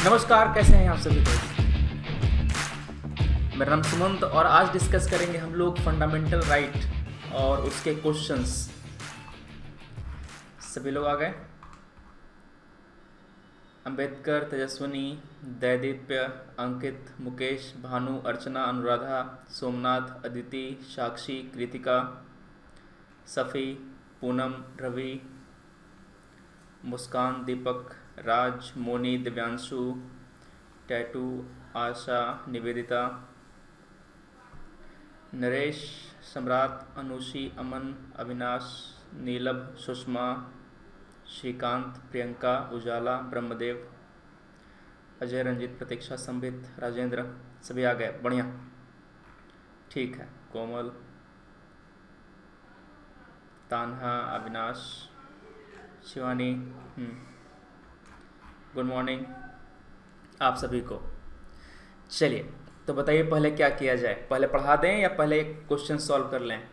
नमस्कार, कैसे हैं आप सभी दोस्त। मेरा नाम सुमंत और आज डिस्कस करेंगे हम लोग फंडामेंटल राइट और उसके क्वेश्चंस। सभी लोग आ गए? अंबेडकर, तेजस्विनी, दैदीप्य, अंकित, मुकेश, भानु, अर्चना, अनुराधा, सोमनाथ, अदिति, साक्षी, कृतिका, सफ़ी, पूनम, रवि, मुस्कान, दीपक, राज, मोनी, दिव्यांशु, टैटू, आशा, निवेदिता, नरेश, सम्राट, अनुषी, अमन, अविनाश, नीलभ, सुषमा, श्रीकांत, प्रियंका, उजाला, ब्रह्मदेव, अजय, रंजित, प्रतीक्षा, संबित, राजेंद्र, सभी आ गए। बढ़िया, ठीक है। कोमल, तान्हा, अविनाश, शिवानी, गुड मॉर्निंग आप सभी को। चलिए, तो बताइए पहले क्या किया जाए, पहले पढ़ा दें या पहले एक क्वेश्चन सॉल्व कर लें?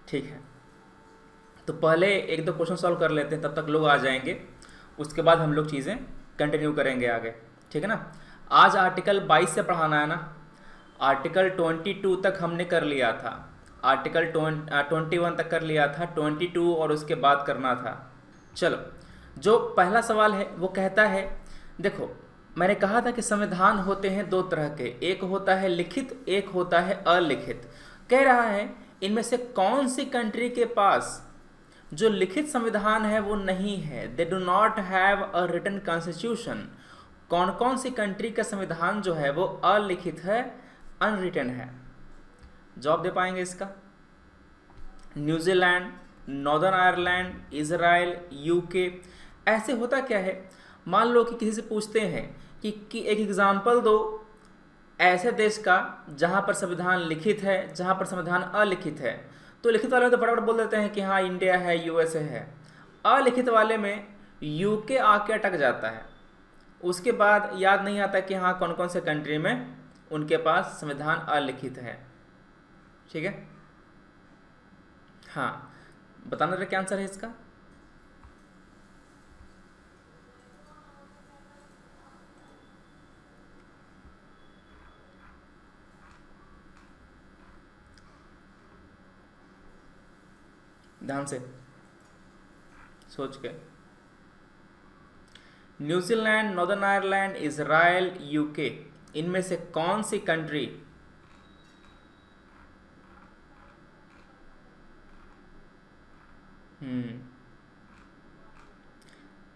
ठीक है, तो पहले एक दो क्वेश्चन सॉल्व कर लेते हैं, तब तक लोग आ जाएंगे। उसके बाद हम लोग चीज़ें कंटिन्यू करेंगे आगे, ठीक है ना। आज आर्टिकल 22 से पढ़ाना है ना। आर्टिकल 22 तक हमने कर लिया था, आर्टिकल 21 तक कर लिया था, 22 और उसके बाद करना था। चलो, जो पहला सवाल है वो कहता है, देखो मैंने कहा था कि संविधान होते हैं दो तरह के, एक होता है लिखित, एक होता है अलिखित। कह रहा है इनमें से कौन सी कंट्री के पास जो लिखित संविधान है वो नहीं है, they do not have a written constitution. कौन कौन सी कंट्री का संविधान जो है वो अलिखित है, अनरिटन है? जवाब दे पाएंगे इसका? New Zealand, northern Ireland, Israel, UK. ऐसे होता क्या है, मान लो कि किसी से पूछते हैं कि एक एग्जाम्पल दो ऐसे देश का जहां पर संविधान लिखित है, जहां पर संविधान अलिखित है। तो लिखित वाले में तो फटाफट बोल देते हैं कि हाँ इंडिया है, यूएसए है। अलिखित वाले में यूके आके अटक जाता है, उसके बाद याद नहीं आता कि हाँ कौन कौन से कंट्री में उनके पास संविधान अलिखित है। ठीक है, हाँ बताना जरा क्या आंसर है इसका। ध्यान से सोच के। New Zealand, northern Ireland, Israel, UK, इनमें से कौन सी कंट्री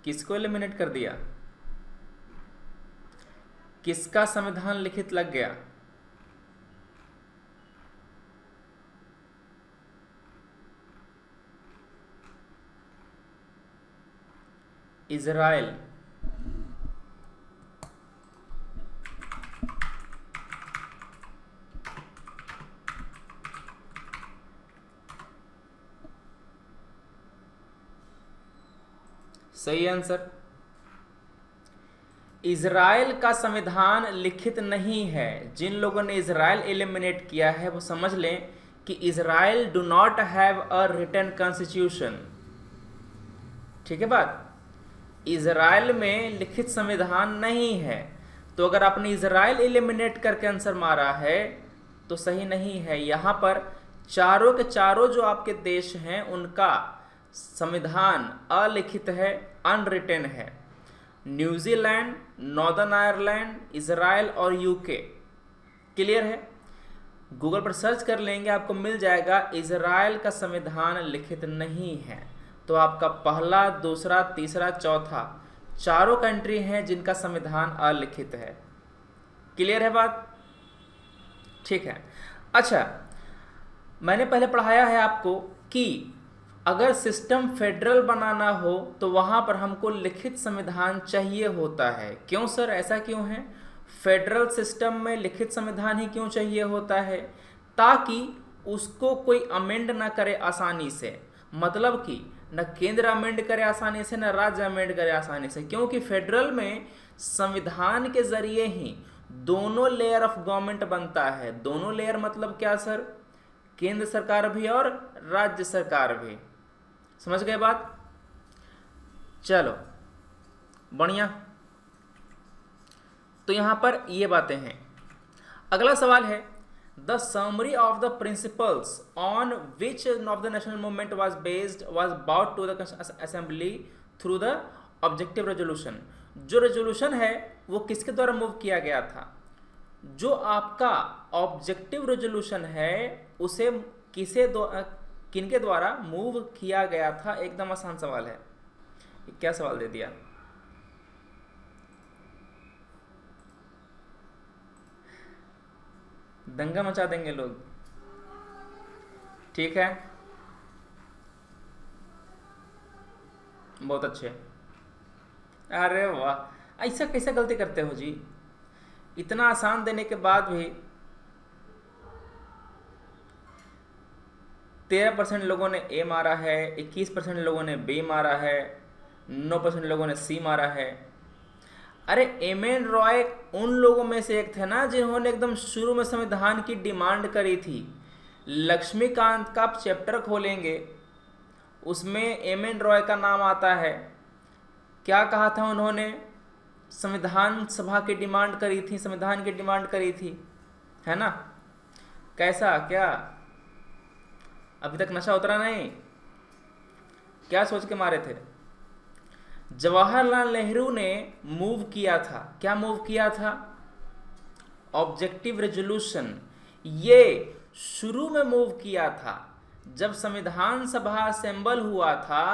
किसको एलिमिनेट कर दिया, किसका संविधान लिखित लग गया? इजराइल। सही आंसर। इजराइल का संविधान लिखित नहीं है। जिन लोगों ने इजराइल एलिमिनेट किया है वो समझ लें कि Israel do not have a written constitution. ठीक है बात, इजराइल में लिखित संविधान नहीं है। तो अगर आपने इजराइल एलिमिनेट करके आंसर मारा है तो सही नहीं है। यहां पर चारों के चारों जो आपके देश हैं उनका संविधान अलिखित है, अनरिटन है। न्यूजीलैंड, नॉर्दर्न आयरलैंड, इजराइल और यूके। क्लियर है? गूगल पर सर्च कर लेंगे, आपको मिल जाएगा इजराइल का संविधान लिखित नहीं है। तो आपका पहला, दूसरा, तीसरा, चौथा, चारों कंट्री हैं जिनका संविधान अलिखित है। क्लियर है बात? ठीक है। अच्छा, मैंने पहले पढ़ाया है आपको कि अगर सिस्टम फेडरल बनाना हो तो वहां पर हमको लिखित संविधान चाहिए होता है। क्यों सर, ऐसा क्यों है? फेडरल सिस्टम में लिखित संविधान ही क्यों चाहिए होता है? ताकि उसको कोई अमेंड ना करे आसानी से। मतलब कि न केंद्र अमेंड करे आसानी से, न राज्य अमेंड करे आसानी से। क्योंकि फेडरल में संविधान के जरिए ही दोनों लेयर ऑफ गवर्नमेंट बनता है। दोनों लेयर मतलब क्या सर? केंद्र सरकार भी और राज्य सरकार भी। समझ गए बात? चलो बढ़िया। तो यहां पर ये बातें हैं। अगला सवाल है, the summary of the principles on which of the national movement was brought to the assembly through the objective resolution. जो रेजोल्यूशन है वो किसके द्वारा मूव किया गया था? जो आपका ऑब्जेक्टिव रेजोल्यूशन है उसे किनके द्वारा मूव किया गया था? एकदम आसान सवाल है। क्या सवाल दे दिया? दंगा मचा देंगे लोग। ठीक है, बहुत अच्छे। अरे वाह, ऐसा कैसे गलती करते हो जी? इतना आसान देने के बाद भी 13% लोगों ने ए मारा है, 21% लोगों ने बी मारा है, 9% लोगों ने सी मारा है। अरे एम एन रॉय उन लोगों में से एक थे ना जिन्होंने एकदम शुरू में संविधान की डिमांड करी थी। लक्ष्मीकांत का आप चैप्टर खोलेंगे, उसमें एम एन रॉय का नाम आता है। क्या कहा था उन्होंने? संविधान सभा की डिमांड करी थी, संविधान की डिमांड करी थी, है ना? कैसा, क्या अभी तक नशा उतरा नहीं? क्या सोच के मारे थे? जवाहरलाल नेहरू ने मूव किया था। क्या मूव किया था? Objective resolution. ये शुरू में मूव किया था। जब संविधान सभा असेंबल हुआ था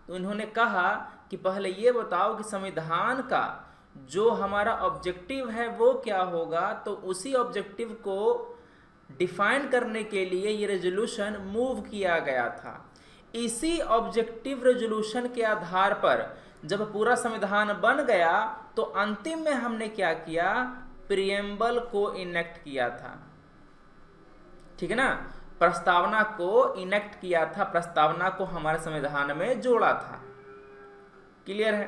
तो इन्होंने कहा कि पहले ये बताओ कि संविधान का जो हमारा ऑब्जेक्टिव है वो क्या होगा, तो उसी ऑब्जेक्टिव को डिफाइन करने के लिए ये रेजोल्यूशन मूव किया गया था। इसी ऑब्जेक्टिव रेजोल्यूशन के आधार पर जब पूरा संविधान बन गया तो अंतिम में हमने क्या किया? प्रियम्बल को इनेक्ट किया था। ठीक है ना? प्रस्तावना को इनेक्ट किया था, प्रस्तावना को हमारे संविधान में जोड़ा था। क्लियर है?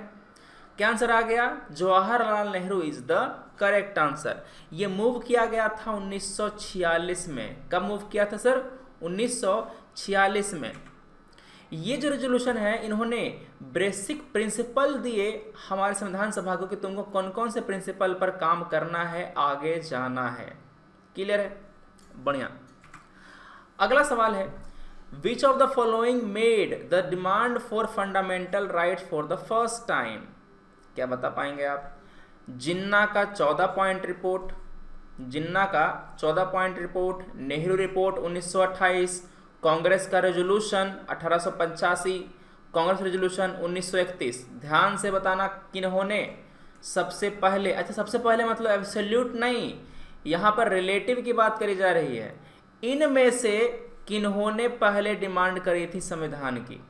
क्या आंसर आ गया? Jawaharlal Nehru is the correct answer. ये मूव किया गया था 1946 में। कब मूव किया था सर? 1946 में। ये जो रेजोल्यूशन है, इन्होंने बेसिक प्रिंसिपल दिए हमारे संविधान सभा को कि तुमको कौन कौन से प्रिंसिपल पर काम करना है, आगे जाना है। क्लियर है? बढ़िया। अगला सवाल है, which of the following made the demand for fundamental rights for the first time? क्या बता पाएंगे आप? जिन्ना का 14 पॉइंट रिपोर्ट, जिन्ना का 14 point report, Nehru report 1928, Congress का रेजोल्यूशन 1885, कांग्रेस रेजोल्यूशन 1931। ध्यान से बताना किन्होंने सबसे पहले, अच्छा सबसे पहले मतलब एब्सोल्यूट नहीं, यहाँ पर रिलेटिव की बात करी जा रही है। इनमें से किन्होंने पहले डिमांड करी थी संविधान की?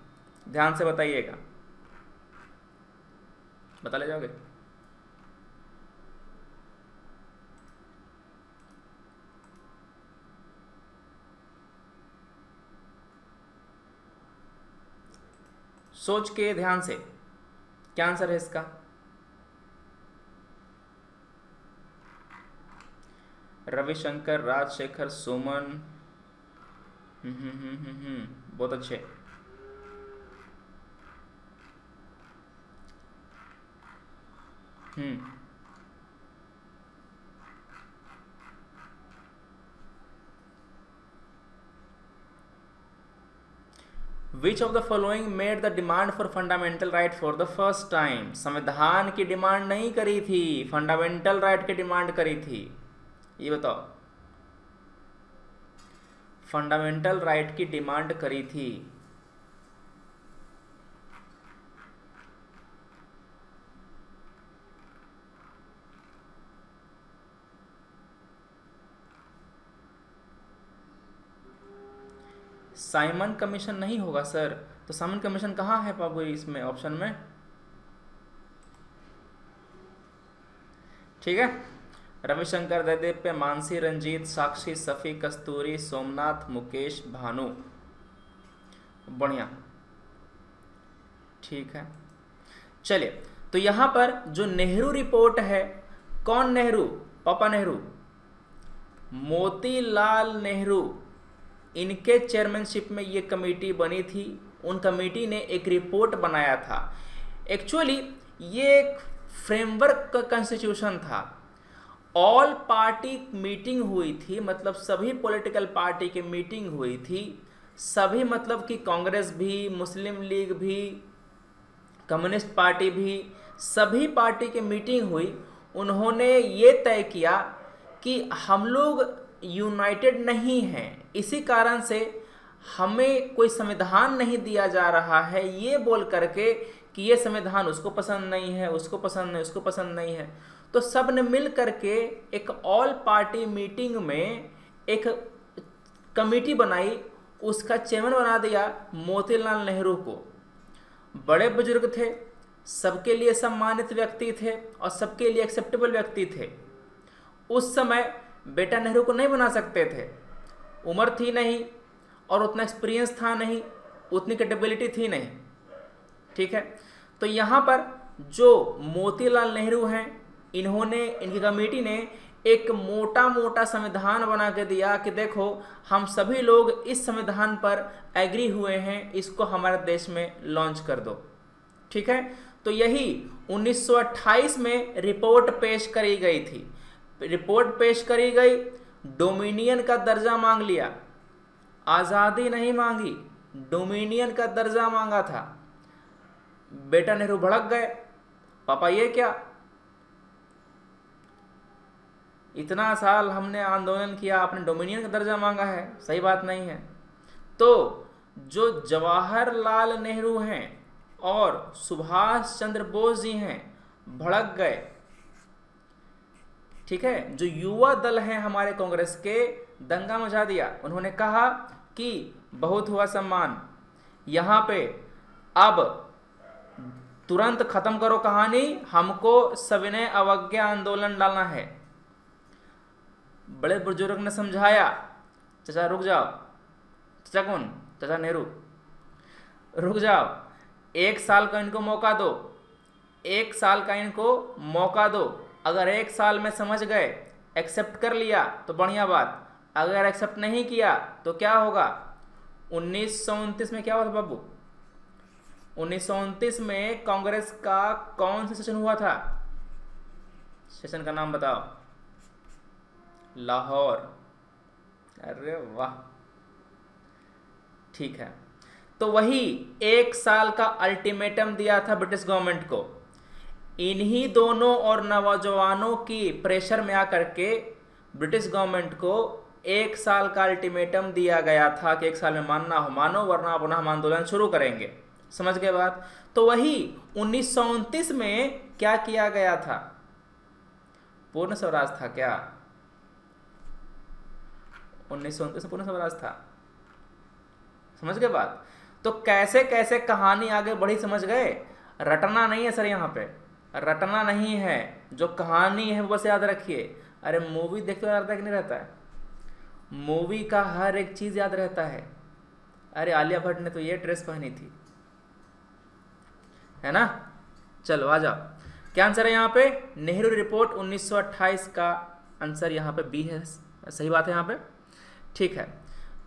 ध्यान से बताइएगा, बता ले जाओगे? सोच के ध्यान से, क्या आंसर है इसका? रविशंकर, राजशेखर, सुमन। बहुत अच्छे। विच of the following made the demand for fundamental right for the first time? संविधान की डिमांड नहीं करी थी, फंडामेंटल राइट की डिमांड करी थी। ये बताओ, फंडामेंटल राइट की डिमांड करी थी। साइमन कमीशन नहीं होगा सर? तो साइमन कमीशन कहाँ है बाबू इसमें ऑप्शन में? ठीक है, रविशंकर, जयदेव, मानसी, रंजीत, साक्षी, सफी, कस्तूरी, सोमनाथ, मुकेश, भानु। बढ़िया, ठीक है। चलिए, तो यहां पर जो नेहरू रिपोर्ट है, कौन नेहरू? पापा नेहरू, मोतीलाल नेहरू। इनके चेयरमैनशिप में ये कमेटी बनी थी। उन कमेटी ने एक रिपोर्ट बनाया था। एक्चुअली ये एक फ्रेमवर्क का कॉन्स्टिट्यूशन था। ऑल पार्टी मीटिंग हुई थी, मतलब सभी पॉलिटिकल पार्टी की मीटिंग हुई थी। सभी मतलब कि कांग्रेस भी, मुस्लिम लीग भी, कम्युनिस्ट पार्टी भी, सभी पार्टी की मीटिंग हुई। उन्होंने ये तय किया कि हम लोग यूनाइटेड नहीं हैं, इसी कारण से हमें कोई संविधान नहीं दिया जा रहा है, ये बोल करके कि ये संविधान उसको पसंद नहीं है, उसको पसंद नहीं, उसको पसंद नहीं है। तो सब ने मिल करके एक ऑल पार्टी मीटिंग में एक कमेटी बनाई, उसका चेयरमैन बना दिया मोतीलाल नेहरू को। बड़े बुजुर्ग थे, सबके लिए सम्मानित व्यक्ति थे और सबके लिए एक्सेप्टेबल व्यक्ति थे। उस समय बेटा नेहरू को नहीं बना सकते थे, उम्र थी नहीं और उतना एक्सपीरियंस था नहीं, उतनी कैपेबिलिटी थी नहीं, ठीक है। तो यहाँ पर जो मोतीलाल नेहरू हैं, इन्होंने, इनकी कमेटी ने एक मोटा मोटा संविधान बना के दिया कि देखो हम सभी लोग इस संविधान पर एग्री हुए हैं, इसको हमारे देश में लॉन्च कर दो, ठीक है। तो यही 1928 में रिपोर्ट पेश करी गई थी। रिपोर्ट पेश करी गई, डोमिनियन का दर्जा मांग लिया, आज़ादी नहीं मांगी, डोमिनियन का दर्जा मांगा था। बेटा नेहरू भड़क गए, पापा ये क्या, इतना साल हमने आंदोलन किया, आपने डोमिनियन का दर्जा मांगा है, सही बात नहीं है। तो जो जवाहरलाल नेहरू हैं और सुभाष चंद्र बोस जी हैं, भड़क गए, ठीक है। जो युवा दल हैं हमारे कांग्रेस के, दंगा मचा दिया। उन्होंने कहा कि बहुत हुआ सम्मान, यहाँ पे अब तुरंत खत्म करो कहानी, हमको सविनय अवज्ञा आंदोलन डालना है। बड़े बुजुर्ग ने समझाया, चाचा रुक जाओ, चाचा कौन, चाचा नेहरू, रुक जाओ, 1 साल का इनको मौका दो, 1 साल का इनको मौका दो। अगर 1 साल में समझ गए, एक्सेप्ट कर लिया तो बढ़िया बात, अगर एक्सेप्ट नहीं किया तो क्या होगा। 1929 में क्या हुआ था बाबू, 1929 में कांग्रेस का कौन सा सेशन हुआ था, सेशन का नाम बताओ, लाहौर। अरे वाह, ठीक है। तो वही 1 साल का अल्टीमेटम दिया था ब्रिटिश गवर्नमेंट को। इन्हीं दोनों और नौजवानों की प्रेशर में आकर के ब्रिटिश गवर्नमेंट को 1 साल का अल्टीमेटम दिया गया था कि 1 साल में मानना हो मानो, वरना पुनः हम आंदोलन शुरू करेंगे। समझ गए बात। तो वही 1929 में क्या किया गया था, पूर्ण स्वराज था क्या, 1929 में पूर्ण स्वराज था। समझ गए बात। तो कैसे कैसे कहानी आगे बढ़ी, समझ गए। रटना नहीं है सर, यहाँ पे रटना नहीं है, जो कहानी है वो बस याद रखिए। अरे मूवी देखते हुए रहता है कि नहीं रहता है, मूवी का हर एक चीज याद रहता है। अरे आलिया भट्ट ने तो ये ड्रेस पहनी थी, है ना। चलो आ जाओ, क्या आंसर है यहाँ पे, नेहरू रिपोर्ट 1928 का आंसर यहाँ पे बी है, सही बात है यहाँ पे, ठीक है।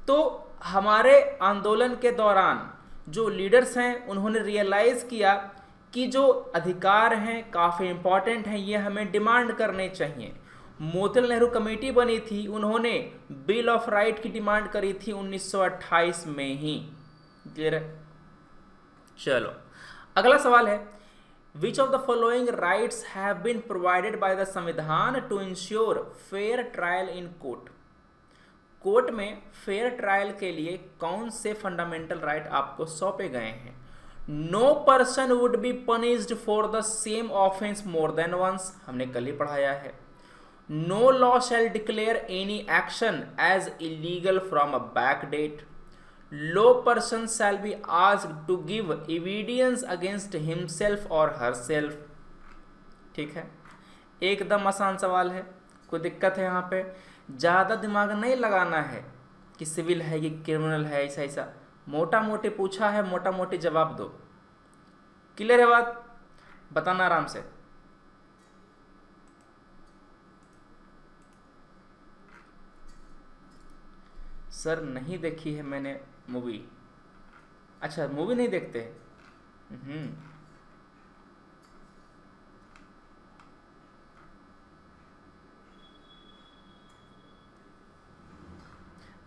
तो हमारे आंदोलन के दौरान जो लीडर्स हैं, उन्होंने रियलाइज किया कि जो अधिकार हैं काफ़ी इंपॉर्टेंट हैं, ये हमें डिमांड करने चाहिए। मोतीलाल नेहरू कमेटी बनी थी, उन्होंने बिल ऑफ राइट की डिमांड करी थी 1928 में ही। क्लियर है। चलो अगला सवाल है, which of the following rights have been provided by the samvidhan to ensure fair trial in court. Court में फेयर ट्रायल के लिए कौन से फंडामेंटल राइट आपको सौंपे गए हैं। No person would be punished for the same offence more than once, हमने कल ही पढ़ाया है। No law shall declare any action as illegal from a back date. No person shall be asked to give evidence against himself और herself. ठीक है, एकदम आसान सवाल है, कोई दिक्कत है यहाँ पे। ज़्यादा दिमाग नहीं लगाना है कि सिविल है कि क्रिमिनल है, ऐसा ऐसा मोटा मोटी पूछा है, मोटा मोटी जवाब दो। क्लियर है बात, बताना आराम से। सर नहीं देखी है मैंने मूवी। अच्छा मूवी नहीं देखते। हम्म।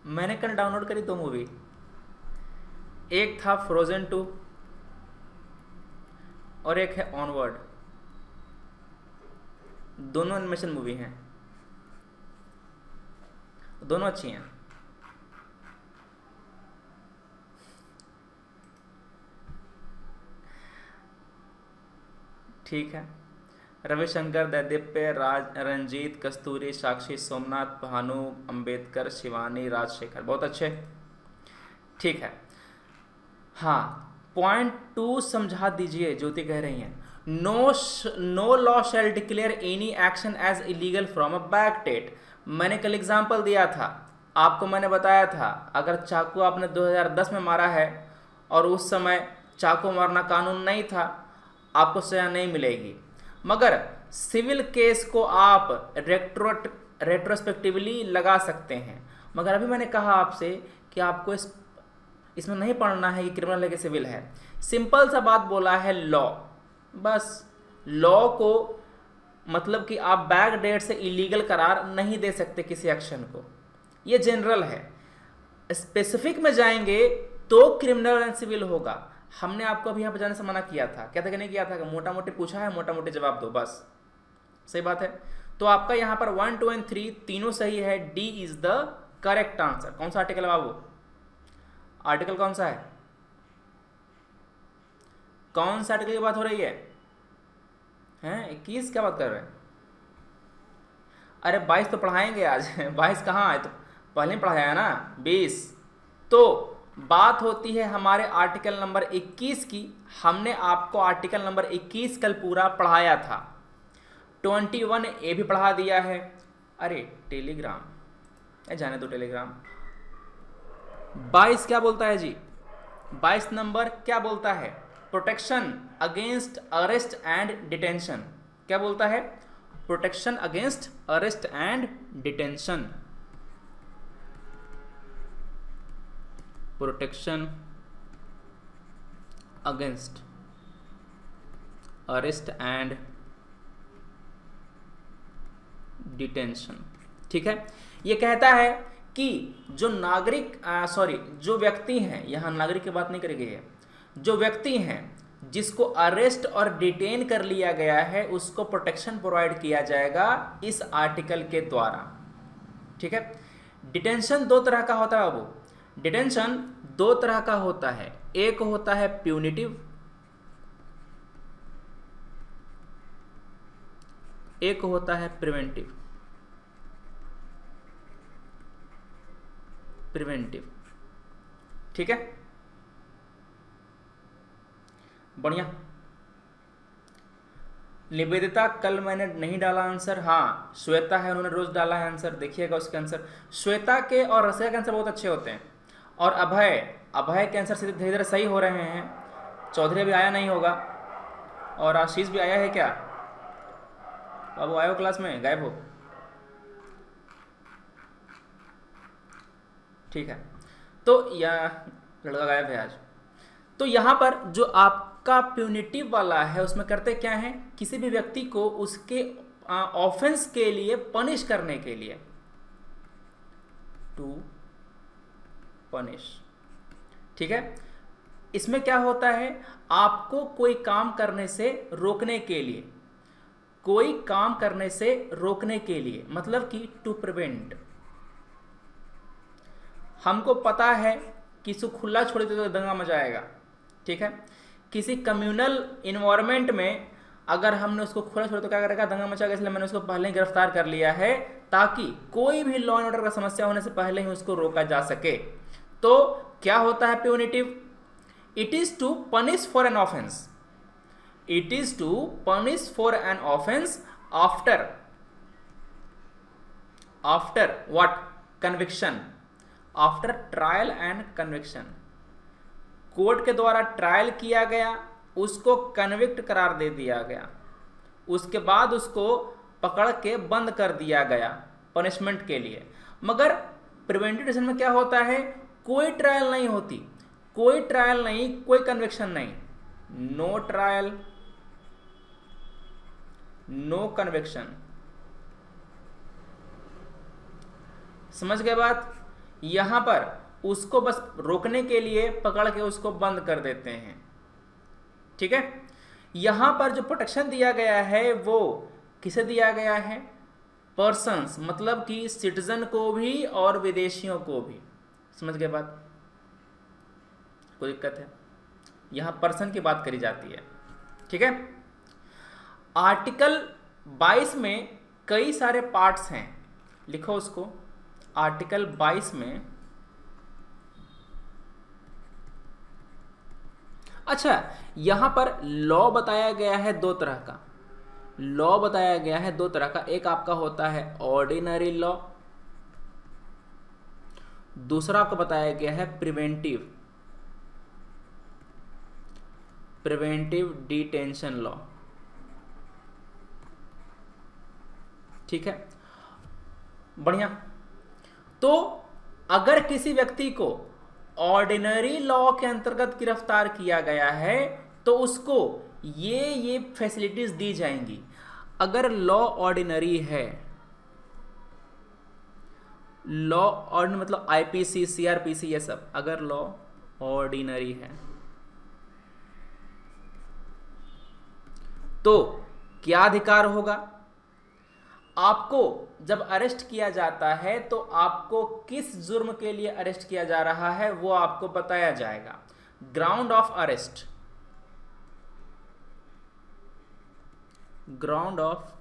मैंने कल डाउनलोड करी 2 मूवी। एक था फ्रोजन 2 और एक है ऑनवर्ड। दोनों एनिमेशन मूवी हैं, दोनों अच्छी हैं। ठीक है। रविशंकर, दैदीप्य, राज, रंजीत, कस्तूरी, साक्षी, सोमनाथ, भानु, अंबेडकर, शिवानी, राजशेखर, बहुत अच्छे। ठीक है। हाँ, पॉइंट 2 समझा दीजिए। ज्योति कह रही हैं no law shall declare any action as illegal from a back date. मैंने कल एग्जांपल दिया था आपको, मैंने बताया था अगर चाकू आपने 2010 में मारा है और उस समय चाकू मारना कानून नहीं था, आपको सजा नहीं मिलेगी। मगर सिविल केस को आप रेट्रोस्पेक्टिवली लगा सकते हैं। मगर अभी मैंने कहा आपसे कि आपको इसमें नहीं पढ़ना है कि क्रिमिनल है कि सिविल है। सिंपल सा बात बोला है लॉ, बस लॉ को मतलब कि आप बैक डेट से इलीगल करार नहीं दे सकते किसी एक्शन को, ये जनरल है। स्पेसिफिक में जाएंगे तो क्रिमिनल एंड सिविल होगा। हमने आपको अभी यहाँ पर जाने से मना किया था, क्या था कि नहीं किया था कि मोटा मोटी पूछा है, मोटा मोटी जवाब दो, बस। सही बात है। तो आपका यहाँ पर 1, 2 एंड 3 तीनों सही है। D is the correct answer. कौन सा आर्टिकल है बाबू? आर्टिकल कौन सा है? कौन सा आर्टिकल की बात हो रही है? हैं 21 क्या बात कर रहे हैं? अरे 22 तो पढ़ाएंगे आज 22 कहाँ आए? तो पहले ही पढ़ाया है ना 20। तो बात होती है हमारे आर्टिकल नंबर 21 की। हमने आपको आर्टिकल नंबर 21 कल पूरा पढ़ाया था। 21 ए भी पढ़ा दिया है। अरे टेलीग्राम जाने दो, टेलीग्राम। 22 क्या बोलता है जी? 22 नंबर क्या बोलता है? Protection against arrest and detention. क्या बोलता है? Protection against arrest and detention. Protection against arrest and detention. ठीक है। ये कहता है कि जो नागरिक जो व्यक्ति हैं, यहां नागरिक की बात नहीं करी गई है, जो व्यक्ति हैं जिसको अरेस्ट और डिटेन कर लिया गया है उसको प्रोटेक्शन प्रोवाइड किया जाएगा इस आर्टिकल के द्वारा। ठीक है। डिटेंशन 2 तरह का होता है बाबू। डिटेंशन 2 तरह का होता है। एक होता है प्यूनिटिव, एक होता है प्रिवेंटिव। ठीक है, बढ़िया। निवेदिता, कल मैंने नहीं डाला आंसर। हाँ, श्वेता है, उन्होंने रोज डाला है आंसर। देखिएगा उसके आंसर। श्वेता के और रसिया के आंसर बहुत अच्छे होते हैं। और अभय के आंसर सीधे धीरे धीरे सही हो रहे हैं। चौधरी अभी आया नहीं होगा। और आशीष भी आया है क्या? बाबू आयो क्लास में, गायब हो। ठीक है। तो यह लड़का गायब है आज। तो यहां पर जो आपका प्यूनिटिव वाला है उसमें करते क्या है? किसी भी व्यक्ति को उसके ऑफेंस के लिए पनिश करने के लिए, टू पनिश। ठीक है। इसमें क्या होता है? आपको कोई काम करने से रोकने के लिए, कोई काम करने से रोकने के लिए, मतलब कि टू प्रिवेंट। हमको पता है कि इसको खुला छोड़ दे तो दंगा मचाएगा। ठीक है। किसी कम्युनल इन्वायरमेंट में अगर हमने उसको खुला छोड़ तो क्या करेगा? दंगा मचाएगा। इसलिए मैंने उसको पहले ही गिरफ्तार कर लिया है ताकि कोई भी लॉ एंड ऑर्डर का समस्या होने से पहले ही उसको रोका जा सके। तो क्या होता है punitive? It is to punish for an offence. It is to punish for an offence after what? Conviction. After trial and conviction. Court के द्वारा ट्रायल किया गया, उसको कन्विक्ट करार दे दिया गया, उसके बाद उसको पकड़ के बंद कर दिया गया पनिशमेंट के लिए। मगर प्रिवेंटिव डिटेंशन में क्या होता है, कोई ट्रायल नहीं होती, कोई ट्रायल नहीं, कोई कन्विक्शन नहीं, नो ट्रायल नो कन्विक्शन। समझ गए बात? यहां पर उसको बस रोकने के लिए पकड़ के उसको बंद कर देते हैं, ठीक है। यहां पर जो प्रोटेक्शन दिया गया है वो किसे दिया गया है, पर्सन्स, मतलब कि सिटीजन को भी और विदेशियों को भी। समझ गए बात? कोई दिक्कत है? यहां पर्सन की बात करी जाती है, ठीक है। आर्टिकल 22 में कई सारे पार्ट्स हैं, लिखो उसको। आर्टिकल 22 में, अच्छा यहां पर लॉ बताया गया है दो तरह का, लॉ बताया गया है दो तरह का। एक आपका होता है ऑर्डिनरी लॉ, दूसरा आपको बताया गया है प्रिवेंटिव डिटेंशन लॉ, ठीक है, बढ़िया। तो अगर किसी व्यक्ति को ऑर्डिनरी लॉ के अंतर्गत गिरफ्तार किया गया है तो उसको ये फैसिलिटीज दी जाएंगी। अगर लॉ ऑर्डिनरी है, लॉ ऑर्डिनरी मतलब आईपीसी, सीआरपीसी, ये सब, अगर लॉ ऑर्डिनरी है तो क्या अधिकार होगा? आपको जब अरेस्ट किया जाता है तो आपको किस जुर्म के लिए अरेस्ट किया जा रहा है वो आपको बताया जाएगा। Ground of arrest, ground of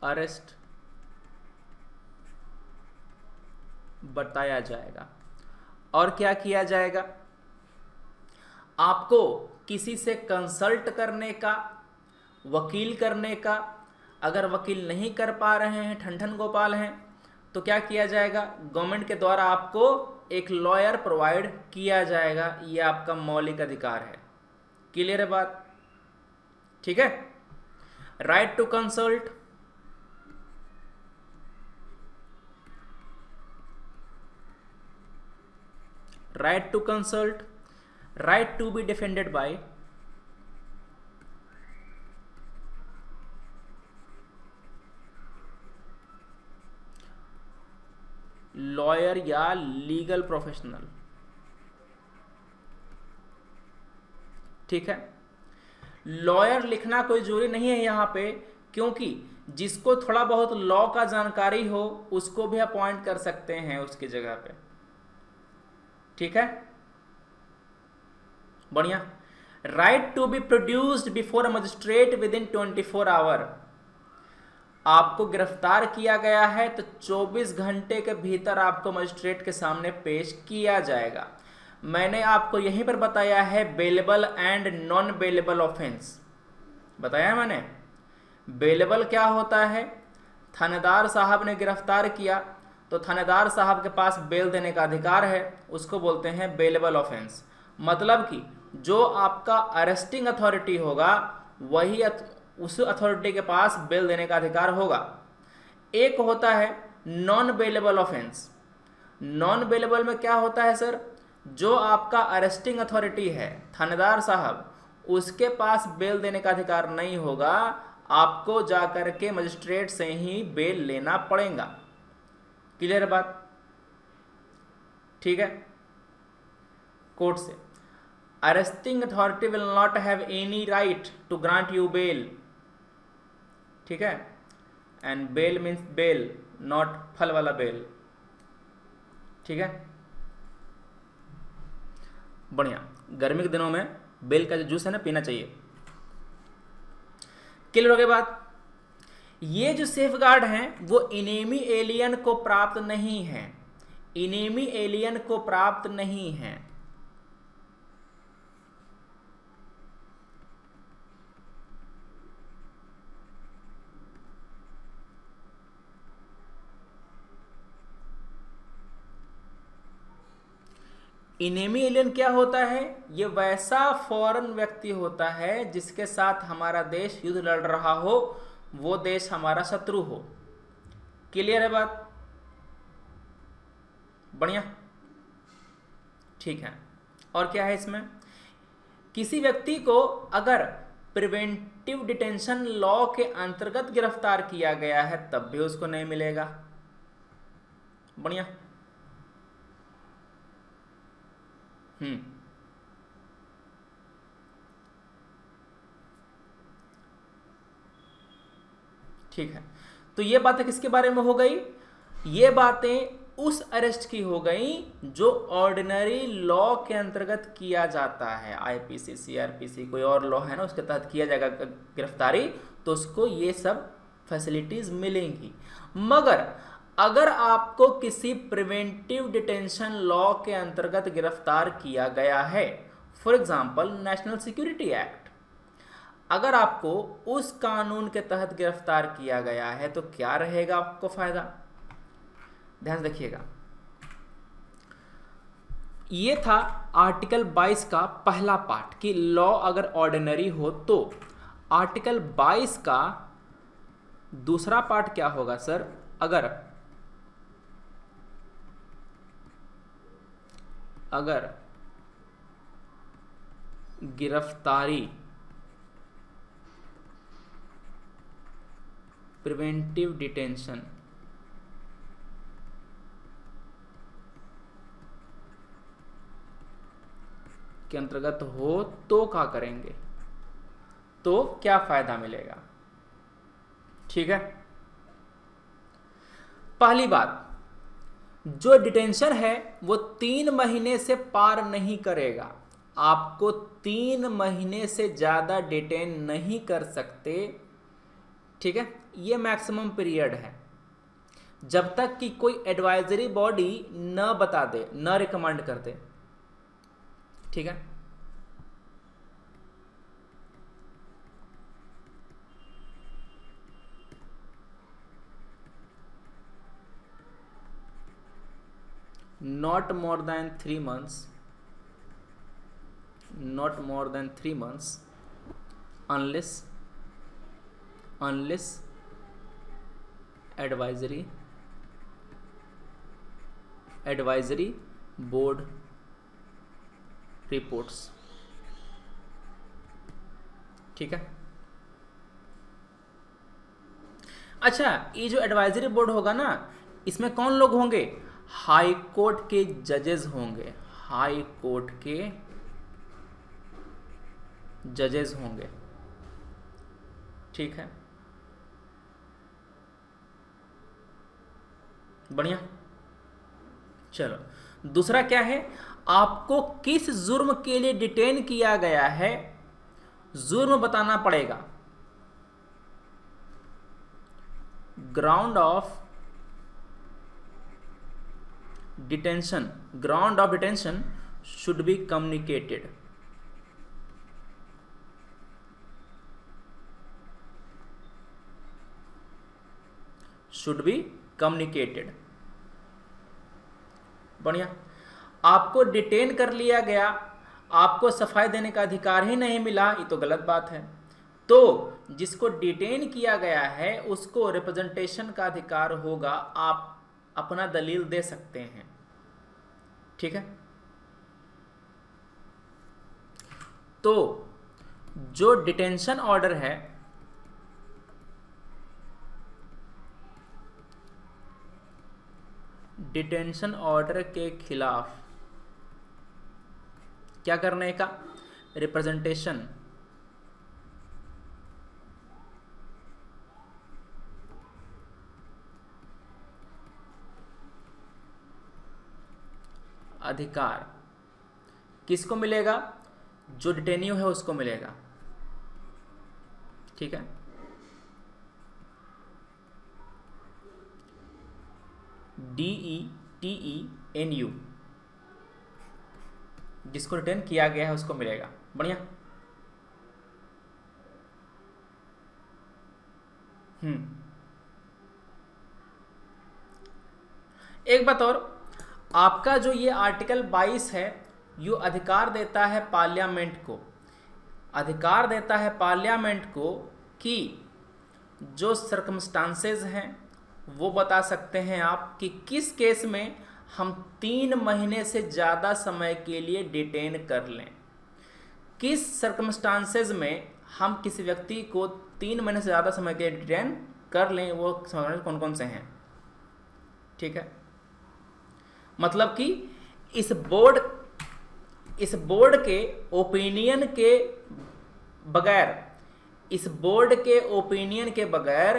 arrest बताया जाएगा। और क्या किया जाएगा? आपको किसी से कंसल्ट करने का, वकील करने का, अगर वकील नहीं कर पा रहे हैं, ठन गोपाल हैं, तो क्या किया जाएगा? गवर्नमेंट के द्वारा आपको एक लॉयर प्रोवाइड किया जाएगा। ये आपका मौलिक अधिकार है। क्लियर है बात? ठीक है। Right to consult, right to consult, right to be defended by, lawyer या लीगल प्रोफेशनल, ठीक है। लॉयर लिखना कोई जरूरी नहीं है यहां पे, क्योंकि जिसको थोड़ा बहुत लॉ का जानकारी हो उसको भी अपॉइंट कर सकते हैं उसकी जगह पे, ठीक है, बढ़िया। Right to be produced before a magistrate within 24 hour. आपको गिरफ्तार किया गया है तो 24 घंटे के भीतर आपको मजिस्ट्रेट के सामने पेश किया जाएगा। मैंने आपको यहीं पर बताया है bailable and non bailable offence, बताया मैंने। बेलेबल क्या होता है? थानेदार साहब ने गिरफ्तार किया तो थानेदार साहब के पास बेल देने का अधिकार है, उसको बोलते हैं बेलेबल ऑफेंस। मतलब कि जो आपका अरेस्टिंग अथॉरिटी होगा वही उस अथॉरिटी के पास बेल देने का अधिकार होगा। एक होता है non bailable offence. Non bailable में क्या होता है सर? जो आपका अरेस्टिंग अथॉरिटी है, थानेदार साहब, उसके पास बेल देने का अधिकार नहीं होगा, आपको जाकर के मजिस्ट्रेट से ही बेल लेना पड़ेगा। क्लियर है बात? ठीक है। कोर्ट से arresting authority will not have any right to grant you bail, ठीक है। And bail means bail, not फल वाला बेल, ठीक है, बढ़िया। गर्मी के दिनों में बेल का जो जूस है ना पीना चाहिए। क्लियर हो गई बात? ये जो सेफ गार्ड हैं वो इनेमी एलियन को प्राप्त नहीं है, इनेमी एलियन को प्राप्त नहीं है। इनेमी एलियन क्या होता है? ये वैसा फॉरेन व्यक्ति होता है जिसके साथ हमारा देश युद्ध लड़ रहा हो, वो देश हमारा शत्रु हो। क्लियर है बात? बढ़िया, ठीक है। और क्या है इसमें, किसी व्यक्ति को अगर प्रिवेंटिव डिटेंशन लॉ के अंतर्गत गिरफ्तार किया गया है तब भी उसको नहीं मिलेगा। बढ़िया। ठीक है, तो ये बातें किसके बारे में हो गई, ये बातें उस अरेस्ट की हो गई जो ऑर्डिनरी लॉ के अंतर्गत किया जाता है, आईपीसी, सीआरपीसी, कोई और लॉ है ना उसके तहत किया जाएगा गिरफ्तारी, तो उसको ये सब फैसिलिटीज मिलेंगी। मगर अगर आपको किसी प्रिवेंटिव डिटेंशन लॉ के अंतर्गत गिरफ्तार किया गया है, for example national security act, अगर आपको उस कानून के तहत गिरफ्तार किया गया है तो क्या रहेगा आपको फायदा, ध्यान से देखिएगा। ये था आर्टिकल 22 का पहला पार्ट कि लॉ अगर ऑर्डिनरी हो तो। आर्टिकल 22 का दूसरा पार्ट क्या होगा सर, अगर गिरफ्तारी प्रिवेंटिव डिटेंशन के अंतर्गत हो तो क्या करेंगे, तो क्या फायदा मिलेगा। ठीक है, पहली बात, जो डिटेंशन है वो 3 महीने से पार नहीं करेगा, आपको 3 महीने से ज्यादा डिटेन नहीं कर सकते। ठीक है, ये मैक्सिमम पीरियड है जब तक कि कोई एडवाइजरी बॉडी न बता दे, न रिकमेंड कर दे। ठीक है, not more than 3 months, not more than 3 months unless advisory board reports. ठीक है, अच्छा, ये जो एडवाइजरी बोर्ड होगा ना, इसमें कौन लोग होंगे, हाई कोर्ट के जजेस होंगे, हाई कोर्ट के जजेस होंगे। ठीक है, बढ़िया। चलो, दूसरा क्या है, आपको किस जुर्म के लिए डिटेन किया गया है जुर्म बताना पड़ेगा। Ground of detention should be communicated. बढ़िया, आपको डिटेन कर लिया गया, आपको सफाई देने का अधिकार ही नहीं मिला, ये तो गलत बात है। तो जिसको डिटेन किया गया है उसको रिप्रेजेंटेशन का अधिकार होगा, आप अपना दलील दे सकते हैं। ठीक है, तो जो डिटेंशन ऑर्डर है, डिटेंशन ऑर्डर के खिलाफ क्या करने का, रिप्रेजेंटेशन अधिकार किसको मिलेगा, जो डिटेन्यू है उसको मिलेगा। ठीक है, DETENU, जिसको रिटेन किया गया है उसको मिलेगा। बढ़िया। एक बात और, आपका जो ये आर्टिकल 22 है, ये अधिकार देता है पार्लियामेंट को, कि जो सर्कमस्टांसेस हैं वो बता सकते हैं आप कि किस केस में हम 3 महीने से ज़्यादा समय के लिए डिटेन कर लें। किस सर्कमस्टांसेस में हम किसी व्यक्ति को 3 महीने से ज़्यादा समय के लिए डिटेन कर लें, वो कौन कौन से हैं? ठीक है, मतलब कि इस बोर्ड के ओपिनियन के बगैर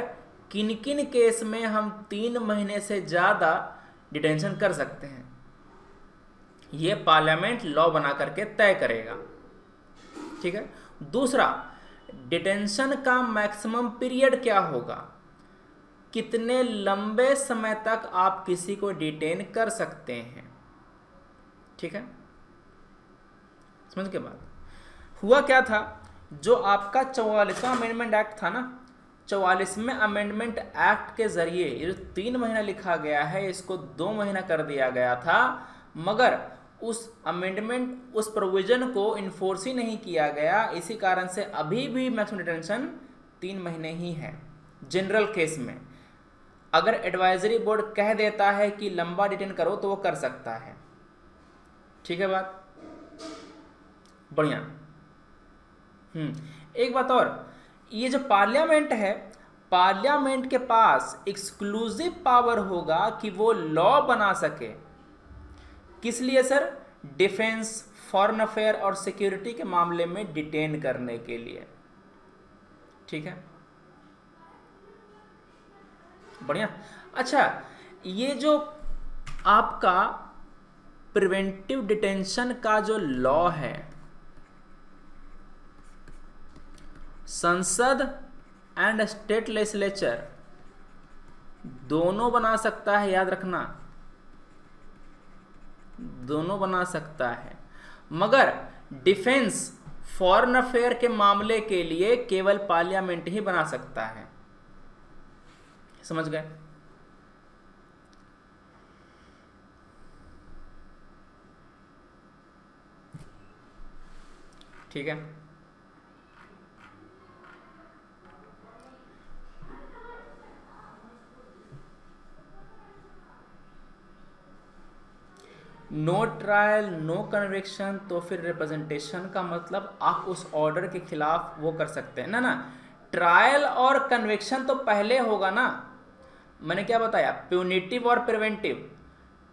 किन किन केस में हम 3 महीने से ज़्यादा डिटेंशन कर सकते हैं, ये पार्लियामेंट लॉ बना करके तय करेगा। ठीक है। दूसरा, डिटेंशन का मैक्सिमम पीरियड क्या होगा, कितने लंबे समय तक आप किसी को डिटेन कर सकते हैं। ठीक है, समझ के बाद हुआ क्या था, जो आपका 44वां अमेंडमेंट एक्ट था ना, 44वें अमेंडमेंट एक्ट के जरिए ये जो 3 महीना लिखा गया है इसको 2 महीना कर दिया गया था, मगर उस अमेंडमेंट उस प्रोविजन को इन्फोर्स ही नहीं किया गया। इसी कारण से अभी भी मैक्सिमम डिटेंशन 3 महीने ही है जनरल केस में। अगर एडवाइजरी बोर्ड कह देता है कि लंबा डिटेन करो तो वो कर सकता है। ठीक है बात, बढ़िया। एक बात और, ये जो पार्लियामेंट है, पार्लियामेंट के पास एक्सक्लूसिव पावर होगा कि वो लॉ बना सके। किस लिए सर? डिफेंस, फॉरेन अफेयर और सिक्योरिटी के मामले में डिटेन करने के लिए। ठीक है, बढ़िया। अच्छा, ये जो आपका प्रिवेंटिव डिटेंशन का जो लॉ है, संसद एंड स्टेट लेजिस्लेचर दोनों बना सकता है, याद रखना, दोनों बना सकता है, मगर डिफेंस, फॉरेन अफेयर के मामले के लिए केवल पार्लियामेंट ही बना सकता है। समझ गए? ठीक है, नो ट्रायल नो कन्विक्शन, तो फिर रिप्रेजेंटेशन का मतलब आप उस ऑर्डर के खिलाफ वो कर सकते हैं ना। ट्रायल और कन्विक्शन तो पहले होगा ना। मैंने क्या बताया, प्यूनिटिव और प्रिवेंटिव।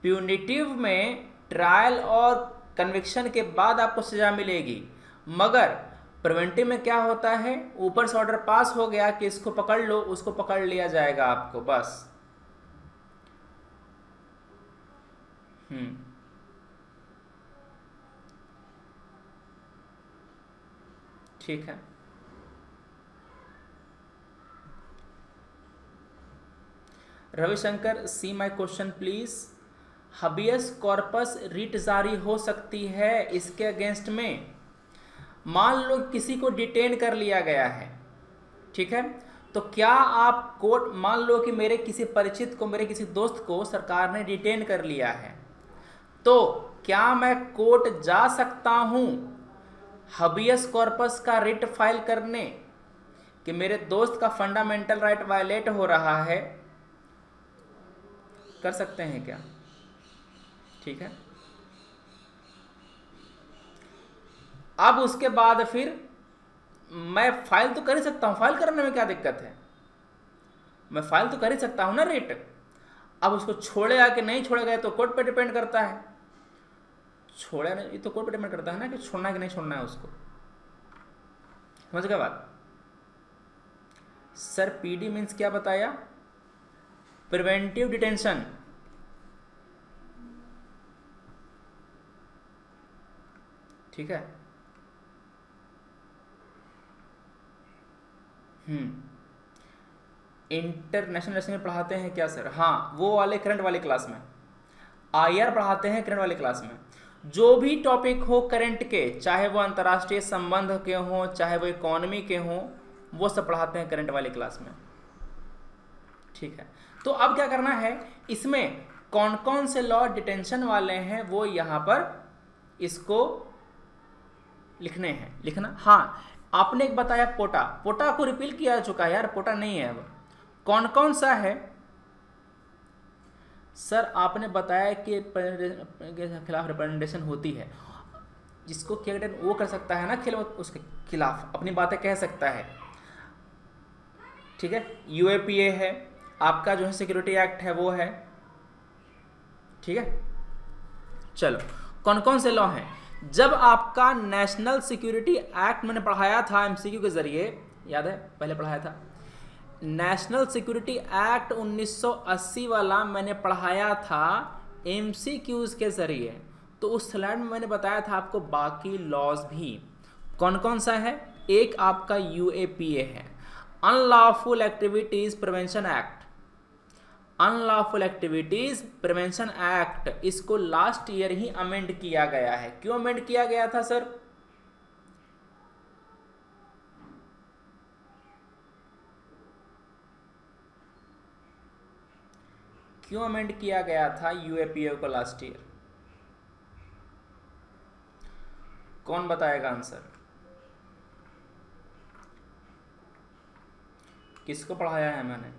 प्यूनिटिव में ट्रायल और कन्विक्शन के बाद आपको सजा मिलेगी, मगर प्रिवेंटिव में क्या होता है, ऊपर से ऑर्डर पास हो गया कि इसको पकड़ लो, उसको पकड़ लिया जाएगा आपको, बस। ठीक है, Ravishankar, see my question please. Habeas corpus writ जारी हो सकती है इसके अगेंस्ट में। मान लो किसी को डिटेन कर लिया गया है, ठीक है, तो क्या आप कोर्ट, मान लो कि मेरे किसी परिचित को, मेरे किसी दोस्त को सरकार ने डिटेन कर लिया है, तो क्या मैं कोर्ट जा सकता हूं हबियस कॉर्पस का रिट फाइल करने कि मेरे दोस्त का फंडामेंटल राइट वायलेट हो रहा है? कर सकते हैं क्या? ठीक है, अब उसके बाद फिर मैं फाइल तो कर ही सकता हूं, फाइल करने में क्या दिक्कत है? मैं फाइल तो कर ही सकता हूं ना रिट। अब उसको छोड़ेगा कि नहीं छोड़ेगा ये तो कोर्ट पे डिपेंड करता है। छोड़ा नहीं, ये तो कोर्ट पे डिपेंड करता है ना कि छोड़ना है कि नहीं छोड़ना है उसको। समझ गए बात? सर पीडी मीन्स क्या बताया? Preventive detention. ठीक है, इंटरनेशनल रिलेशन में पढ़ाते हैं क्या सर? हाँ, वो वाले करंट वाले क्लास में। आईआर पढ़ाते हैं करंट वाले क्लास में। जो भी टॉपिक हो करंट के, चाहे वो अंतर्राष्ट्रीय संबंध के हों, चाहे वो इकोनॉमी के हों, वो सब पढ़ाते हैं करंट वाले क्लास में। ठीक है, तो अब क्या करना है, इसमें कौन कौन से लॉ डिटेंशन वाले हैं वो यहाँ पर इसको लिखने हैं, लिखना। हाँ, आपने एक बताया पोटा, पोटा को रिपील किया जा चुका है यार, पोटा नहीं है अब। कौन कौन सा है? सर आपने बताया कि के खिलाफ रिप्रेजेंटेशन होती है, जिसको क्या कहते हैं वो कर सकता है ना, खेल उसके खिलाफ अपनी बातें कह सकता है। ठीक है, यूएपीए है आपका, जो है सिक्योरिटी एक्ट है वो है। ठीक है, चलो कौन कौन से लॉ हैं। जब आपका नेशनल सिक्योरिटी एक्ट मैंने पढ़ाया था एमसीक्यू के जरिए, याद है पहले पढ़ाया था, नेशनल सिक्योरिटी एक्ट 1980 वाला मैंने पढ़ाया था एमसीक्यूज के जरिए। तो उस स्लाइड में मैंने बताया था आपको बाकी लॉज भी कौन कौन सा है। एक आपका यूएपीए है, unlawful activities prevention act, unlawful activities prevention act, इसको लास्ट ईयर ही अमेंड किया गया है। क्यों अमेंड किया गया था सर? क्यों अमेंड किया गया था यूएपीए को लास्ट ईयर? कौन बताएगा आंसर? किसको पढ़ाया है मैंने?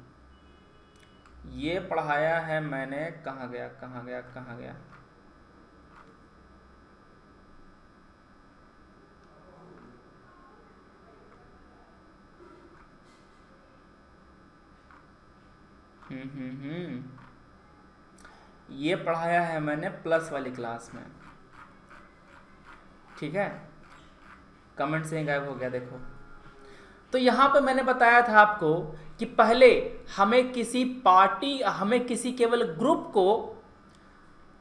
ये पढ़ाया है मैंने, कहाँ गया कहाँ गया कहाँ गया, ये पढ़ाया है मैंने प्लस वाली क्लास में। ठीक है, कमेंट से ही गायब हो गया देखो। तो यहां पे मैंने बताया था आपको कि पहले हमें किसी पार्टी, हमें किसी केवल ग्रुप को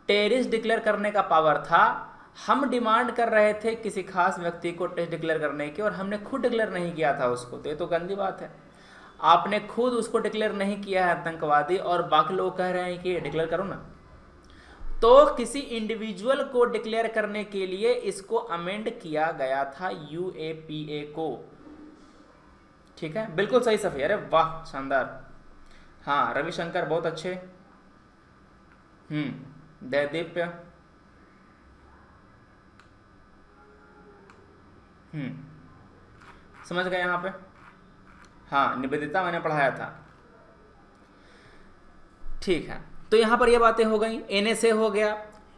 टेररिस्ट डिक्लेयर करने का पावर था। हम डिमांड कर रहे थे किसी खास व्यक्ति को टेररिस्ट डिक्लेयर करने की, और हमने खुद डिक्लेयर नहीं किया था उसको। तो ये तो गंदी बात है, आपने खुद उसको डिक्लेयर नहीं किया है आतंकवादी, और बाकी लोग कह रहे हैं कि डिक्लेयर करो ना। तो किसी इंडिविजुअल को डिक्लेयर करने के लिए इसको अमेंड किया गया था यूएपीए को। ठीक है, बिल्कुल सही सफी, अरे वाह शानदार। हाँ रविशंकर बहुत अच्छे। दैदीप्य, समझ गए यहाँ पे। हाँ निवेदिता मैंने पढ़ाया था। ठीक है, तो यहां पर ये बातें हो गई, एनएसए हो गया,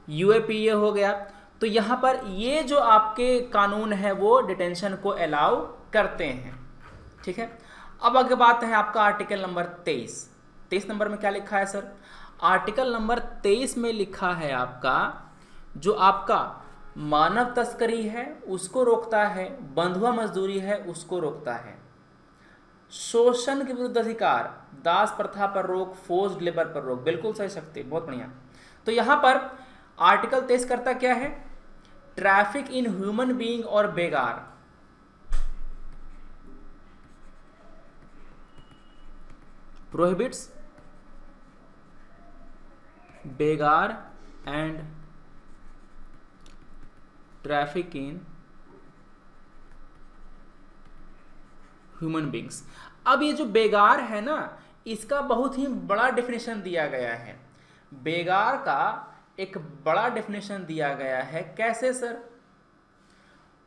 यूएपीए हो गया। तो यहां पर ये जो आपके कानून है वो डिटेंशन को अलाउ करते हैं। ठीक है, अब आगे बात है आपका आर्टिकल नंबर 23। 23 नंबर में क्या लिखा है सर? आर्टिकल नंबर 23 में लिखा है आपका, जो आपका मानव तस्करी है उसको रोकता है, बंधुआ मजदूरी है उसको रोकता है, शोषण के विरुद्ध अधिकार, दास प्रथा पर रोक, फोर्स्ड लेबर पर रोक। बिल्कुल सही शक्ति, बहुत बढ़िया। तो यहां पर आर्टिकल 23 करता क्या है? ट्रैफिक इन ह्यूमन बीइंग और begar, prohibits begar and traffic in human beings. अब ये जो बेगार है ना, इसका बहुत ही बड़ा डेफिनेशन दिया गया है। बेगार का एक बड़ा डेफिनेशन दिया गया है। कैसे सर?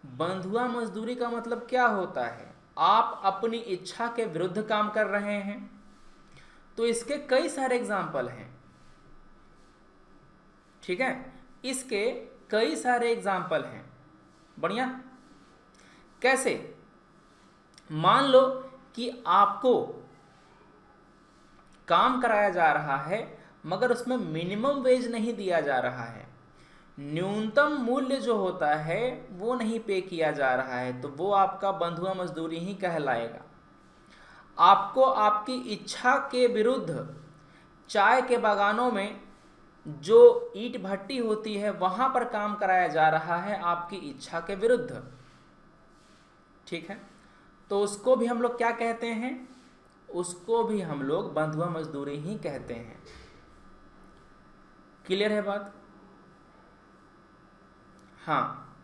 बंधुआ मजदूरी का मतलब क्या होता है? आप अपनी इच्छा के विरुद्ध काम कर रहे हैं। तो इसके कई सारे एग्जाम्पल हैं। ठीक है, इसके कई सारे एग्जाम्पल हैं। बढ़िया। कैसे? मान लो कि आपको काम कराया जा रहा है मगर उसमें मिनिमम वेज नहीं दिया जा रहा है, न्यूनतम मूल्य जो होता है वो नहीं पे किया जा रहा है, तो वो आपका बंधुआ मजदूरी ही कहलाएगा। आपको आपकी इच्छा के विरुद्ध चाय के बागानों में जो ईंट भट्टी होती है वहां पर काम कराया जा रहा है आपकी इच्छा के विरुद्ध। ठीक है, तो उसको भी हम लोग क्या कहते हैं? उसको भी हम लोग बंधुआ मजदूरी ही कहते हैं। क्लियर है बात? हाँ,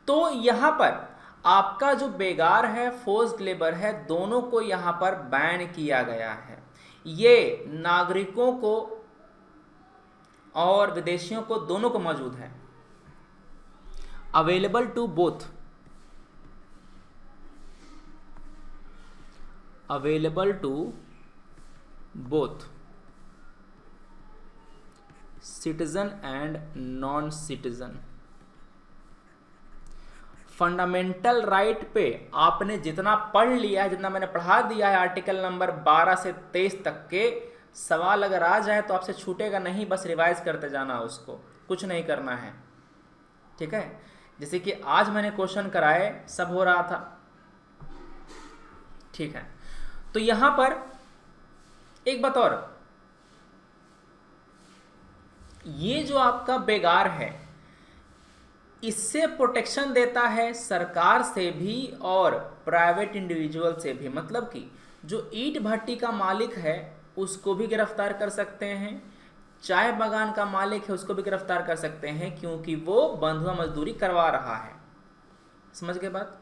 तो यहां पर आपका जो बेगार है, फोर्स्ड लेबर है, दोनों को यहां पर बैन किया गया है। ये नागरिकों को और विदेशियों को दोनों को मौजूद है। Available to both, available to both. Citizen and non citizen. Fundamental right पे आपने जितना पढ़ लिया है, जितना मैंने पढ़ा दिया है आर्टिकल नंबर 12 से 23 तक के, सवाल अगर आ जाए तो आपसे छूटेगा नहीं, बस रिवाइज करते जाना, उसको कुछ नहीं करना है। ठीक है, जैसे कि आज मैंने क्वेश्चन कराए, सब हो रहा था। ठीक है, तो यहां पर एक बात और, ये जो आपका बेगार है, इससे प्रोटेक्शन देता है सरकार से भी और प्राइवेट इंडिविजुअल से भी। मतलब कि जो ईंट भट्टी का मालिक है उसको भी गिरफ्तार कर सकते हैं, चाय बागान का मालिक है उसको भी गिरफ्तार कर सकते हैं, क्योंकि वो बंधुआ मजदूरी करवा रहा है। समझ गए बात?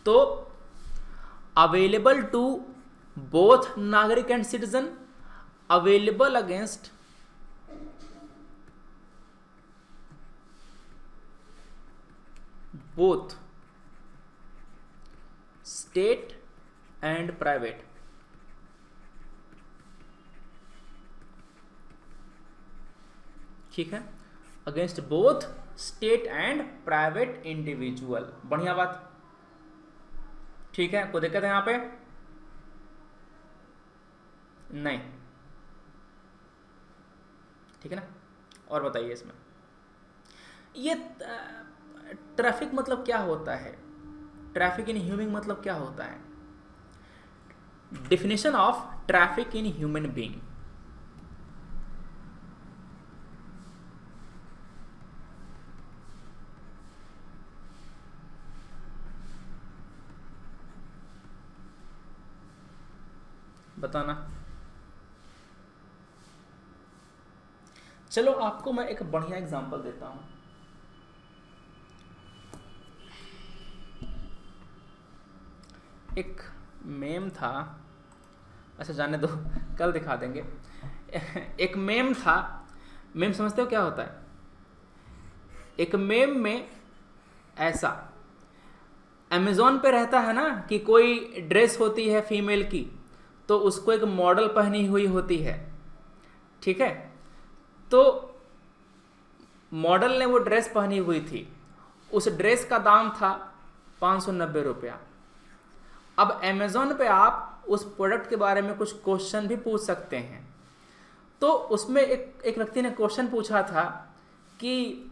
तो अवेलेबल टू बोथ नागरिक and citizen, available against both state and private. ठीक है, against both state and private individual. बढ़िया बात। ठीक है, कोई दिक्कत है यहां पे? नहीं। ठीक है ना, और बताइए इसमें ये ट्रैफिक मतलब क्या होता है, ट्रैफिक इन ह्यूमन मतलब क्या होता है? Definition of traffic in human being. बताना। चलो आपको मैं एक बढ़िया एग्जांपल देता हूं। एक मेम था, अच्छा जाने दो, कल दिखा देंगे। एक मेम था, मेम समझते हो क्या होता है? एक मेम में ऐसा अमेज़ॉन पे रहता है ना कि कोई ड्रेस होती है फीमेल की, तो उसको एक मॉडल पहनी हुई होती है। ठीक है, तो मॉडल ने वो ड्रेस पहनी हुई थी, उस ड्रेस का दाम था 590 रुपया। अब अमेज़ॉन पे आप उस प्रोडक्ट के बारे में कुछ क्वेश्चन भी पूछ सकते हैं। तो उसमें एक व्यक्ति ने क्वेश्चन पूछा था कि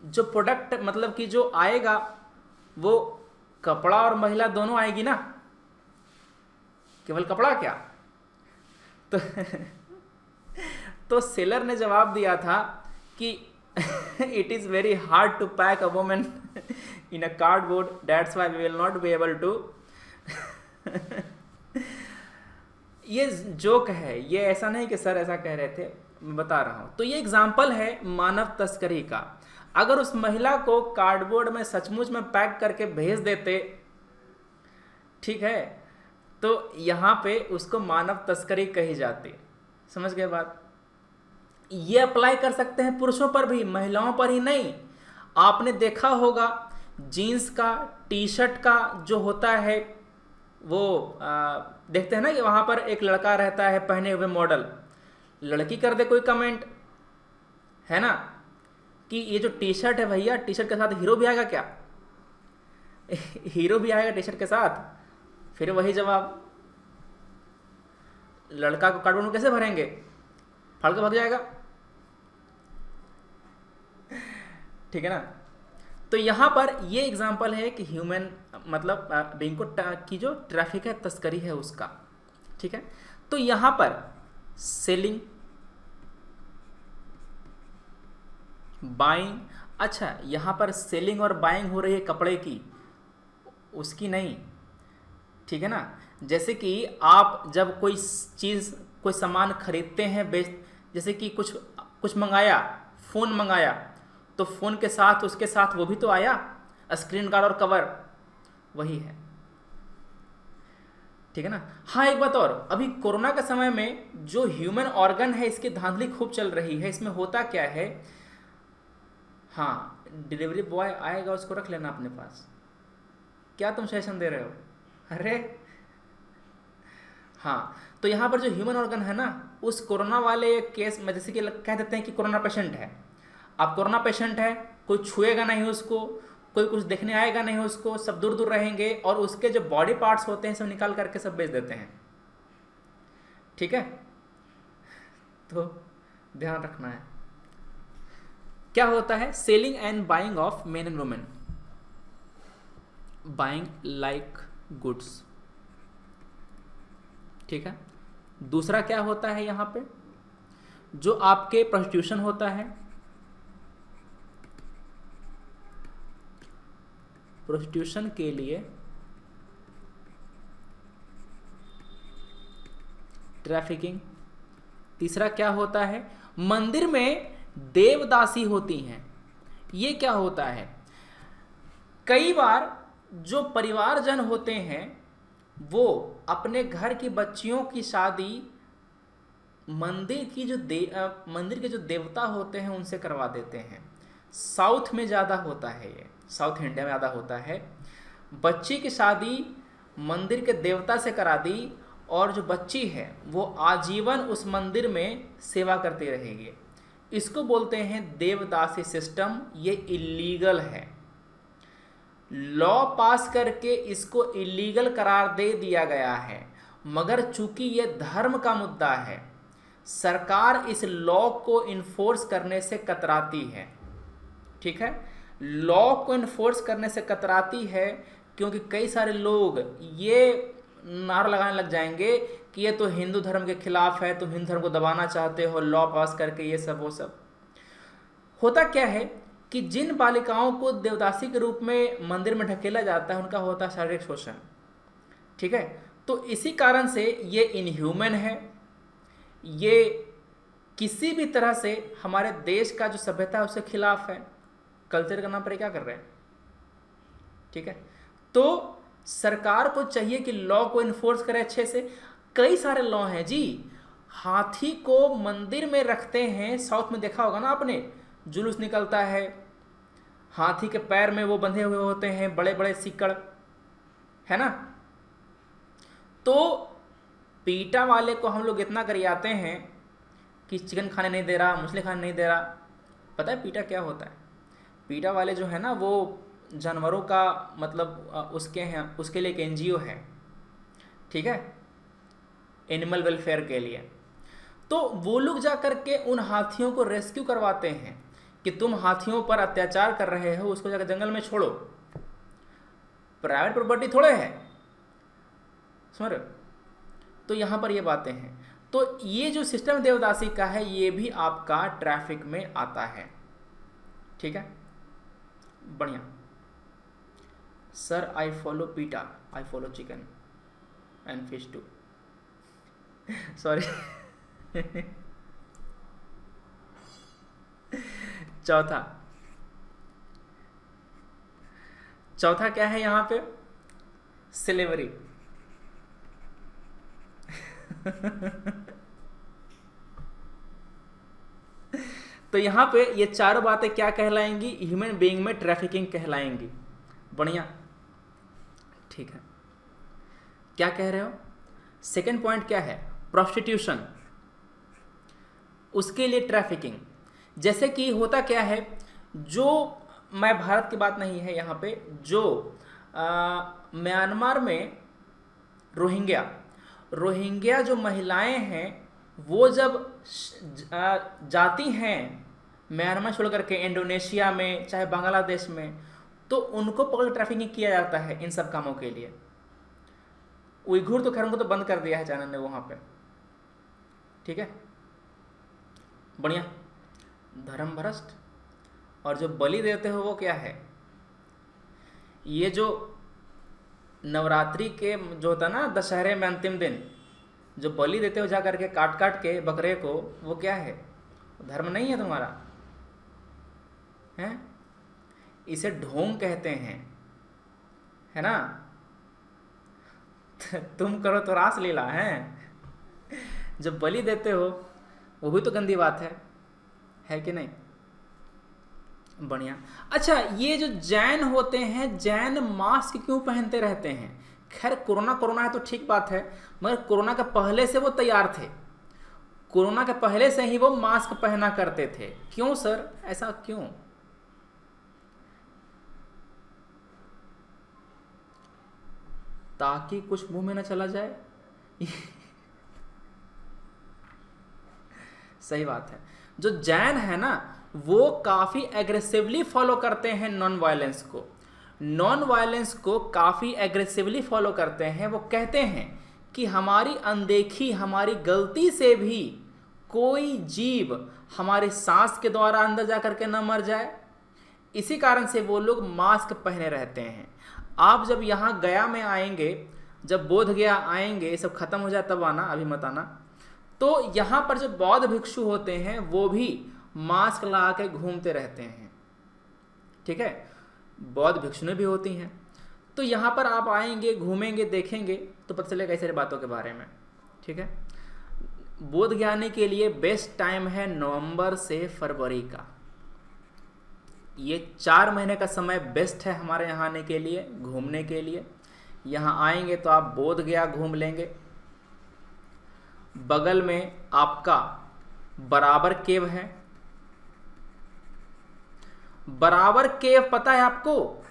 जो प्रोडक्ट मतलब कि जो आएगा वो कपड़ा और महिला दोनों आएगी ना, केवल कपड़ा क्या? तो सेलर ने जवाब दिया था कि it is very hard to pack a woman in a cardboard, that's why we will not be able to. ये जोक है, ये ऐसा नहीं कि सर ऐसा कह रहे थे, मैं बता रहा हूं। तो ये एग्जाम्पल है मानव तस्करी का। अगर उस महिला को कार्डबोर्ड में सचमुच में पैक करके भेज देते, ठीक है, तो यहां पे उसको मानव तस्करी कही जाती। समझ गए बात? ये अप्लाई कर सकते हैं पुरुषों पर भी, महिलाओं पर ही नहीं। आपने देखा होगा जीन्स का, टी शर्ट का जो होता है वो देखते हैं ना कि वहां पर एक लड़का रहता है पहने हुए मॉडल, लड़की कर दे कोई कमेंट, है ना, कि ये जो टी शर्ट है भैया, टी शर्ट के साथ हीरो भी आएगा क्या? हीरो भी आएगा टी शर्ट के साथ? फिर वही जवाब, लड़का को कार्डबोर्ड में कैसे भरेंगे? फाड़ के भाग जाएगा। ठीक है ना? तो यहां पर ये एग्जांपल है कि ह्यूमन मतलब बीइंग को की जो ट्रैफिक है, तस्करी है उसका। ठीक है, तो यहां पर सेलिंग, बाइंग, अच्छा यहां पर सेलिंग और बाइंग हो रही है कपड़े की, उसकी नहीं। ठीक है ना? जैसे कि आप जब कोई चीज़, कोई सामान खरीदते हैं, जैसे कि कुछ मंगाया, फ़ोन मंगाया, तो फ़ोन के साथ उसके साथ वो भी तो आया, स्क्रीन गार्ड और कवर, वही है। ठीक है ना? हाँ, एक बात और, अभी कोरोना के समय में जो ह्यूमन ऑर्गन है इसकी धांधली खूब चल रही है। इसमें होता क्या है, हाँ, डिलीवरी बॉय आएगा, उसको रख लेना अपने पास। क्या तुम सजेशन दे रहे हो? अरे हाँ, तो यहाँ पर जो ह्यूमन ऑर्गन है ना, उस कोरोना वाले केस में जैसे कि कह देते हैं कि कोरोना पेशेंट है, अब कोरोना पेशेंट है, कोई छुएगा नहीं उसको, कोई कुछ देखने आएगा नहीं उसको, सब दूर दूर रहेंगे और उसके जो बॉडी पार्ट्स होते हैं सब निकाल करके सब बेच देते हैं। ठीक है, तो ध्यान रखना है। क्या होता है? Selling and buying of main and women, buying like goods. ठीक है, दूसरा क्या होता है यहां पे? जो आपके प्रोस्टिट्यूशन होता है, प्रोस्टिट्यूशन के लिए ट्रैफिकिंग। तीसरा क्या होता है? मंदिर में देवदासी होती हैं। ये क्या होता है? कई बार जो परिवारजन होते हैं वो अपने घर की बच्चियों की शादी मंदिर के जो देवता होते हैं उनसे करवा देते हैं। साउथ में ज़्यादा होता है, ये साउथ इंडिया में ज़्यादा होता है। बच्ची की शादी मंदिर के देवता से करा दी और जो बच्ची है वो आजीवन उस मंदिर में सेवा करती रहेगी। इसको बोलते हैं देवदासी सिस्टम। ये इलीगल है। लॉ पास करके इसको इलीगल करार दे दिया गया है, मगर चूंकि ये धर्म का मुद्दा है, सरकार इस लॉ को इन्फोर्स करने से कतराती है। ठीक है, लॉ को इन्फोर्स करने से कतराती है क्योंकि कई सारे लोग ये नारा लगाने लग जाएंगे कि ये तो हिंदू धर्म के खिलाफ है, तुम हिंदू धर्म को दबाना चाहते हो लॉ पास करके, ये सब वो सब। होता क्या है कि जिन बालिकाओं को देवदासी के रूप में मंदिर में ढकेला जाता है उनका होता है शारीरिक शोषण। ठीक है, तो इसी कारण से ये इनह्यूमन है, ये किसी भी तरह से हमारे देश का जो सभ्यता है उसके खिलाफ है। कल्चर का नाम पर क्या कर रहे हैं? ठीक है, तो सरकार को चाहिए कि लॉ को इन्फोर्स करे अच्छे से। कई सारे लॉ हैं जी। हाथी को मंदिर में रखते हैं, साउथ में देखा होगा ना आपने, जुलूस निकलता है, हाथी के पैर में वो बंधे हुए होते हैं बड़े बड़े सीकड़, है ना। तो पीटा वाले को हम लोग इतना गरियाते हैं कि चिकन खाने नहीं दे रहा, मछली खाने नहीं दे रहा। पता है पीटा क्या होता है? पीटा वाले जो है ना वो जानवरों का मतलब उसके हैं, उसके लिए एक एनजीओ है। ठीक है, एनिमल वेलफेयर के लिए। तो वो लोग जा करके उन हाथियों को रेस्क्यू करवाते हैं कि तुम हाथियों पर अत्याचार कर रहे हो, उसको जाकर जंगल में छोड़ो। प्राइवेट प्रॉपर्टी थोड़े है, समझ रहे हो? तो यहाँ पर ये बातें हैं। तो ये जो सिस्टम देवदासी का है ये भी आपका ट्रैफिक में आता है। ठीक है, बढ़िया। Sir I follow pita, I follow chicken and fish too. Sorry. चौथा क्या है यहाँ पे? स्लेवरी। तो यहाँ पे ये चारों बातें क्या कहलाएंगी? ह्यूमन बीइंग में ट्रैफिकिंग कहलाएंगी। बढ़िया, ठीक है। क्या कह रहे हो? सेकंड पॉइंट क्या है? प्रोस्टिट्यूशन, उसके लिए ट्रैफिकिंग। जैसे कि होता क्या है, जो मैं भारत की बात नहीं है यहाँ पे, जो म्यांमार में रोहिंग्या जो महिलाएं हैं वो जब जाती हैं म्यांमार छोड़ करके इंडोनेशिया में चाहे बांग्लादेश में, तो उनको पकड़ ट्रैफिकिंग किया जाता है इन सब कामों के लिए। उइघुर तो खैर उनको तो बंद कर दिया है चाइना ने वहाँ पे। ठीक है, बढ़िया। धर्म भ्रष्ट। और जो बलि देते हो वो क्या है? ये जो नवरात्रि के जो होता ना दशहरे में अंतिम दिन जो बलि देते हो जा करके काट के बकरे को, वो क्या है? धर्म नहीं है तुम्हारा, है? इसे ढोंग कहते हैं, है ना। तुम करो तो रासलीला है। जब बलि देते हो वो भी तो गंदी बात है कि नहीं? बढ़िया। अच्छा, ये जो जैन होते हैं, जैन मास्क क्यों पहनते रहते हैं? खैर कोरोना है तो ठीक बात है, मगर कोरोना के पहले से वो तैयार थे। कोरोना के पहले से ही वो मास्क पहना करते थे। क्यों सर, ऐसा क्यों? ताकि कुछ मुंह में ना चला जाए। सही बात है। जो जैन है ना, वो काफी एग्रेसिवली फॉलो करते हैं नॉन वायलेंस को। नॉन वायलेंस को काफी एग्रेसिवली फॉलो करते हैं। वो कहते हैं कि हमारी अनदेखी, हमारी गलती से भी कोई जीव हमारे सांस के द्वारा अंदर जा करके न मर जाए। इसी कारण से वो लोग मास्क पहने रहते हैं। आप जब यहाँ गया में आएंगे, जब बोध गया आएंगे, सब खत्म हो जाए तब आना, अभी मत आना। तो यहाँ पर जो बौद्ध भिक्षु होते हैं वो भी मास्क लगा के घूमते रहते हैं। ठीक है, बौद्ध भिक्षुएं भी होती हैं। तो यहाँ पर आप आएंगे, घूमेंगे, देखेंगे तो पता चलेगा कई सारी बातों के बारे में। ठीक है, बोध गया आने के लिए बेस्ट टाइम है नवंबर से फरवरी का। ये 4 महीने का समय बेस्ट है हमारे यहाँ आने के लिए, घूमने के लिए। यहाँ आएंगे तो आप बोध गया घूम लेंगे। बगल में आपका बराबर केव है। बराबर केव पता है आपको?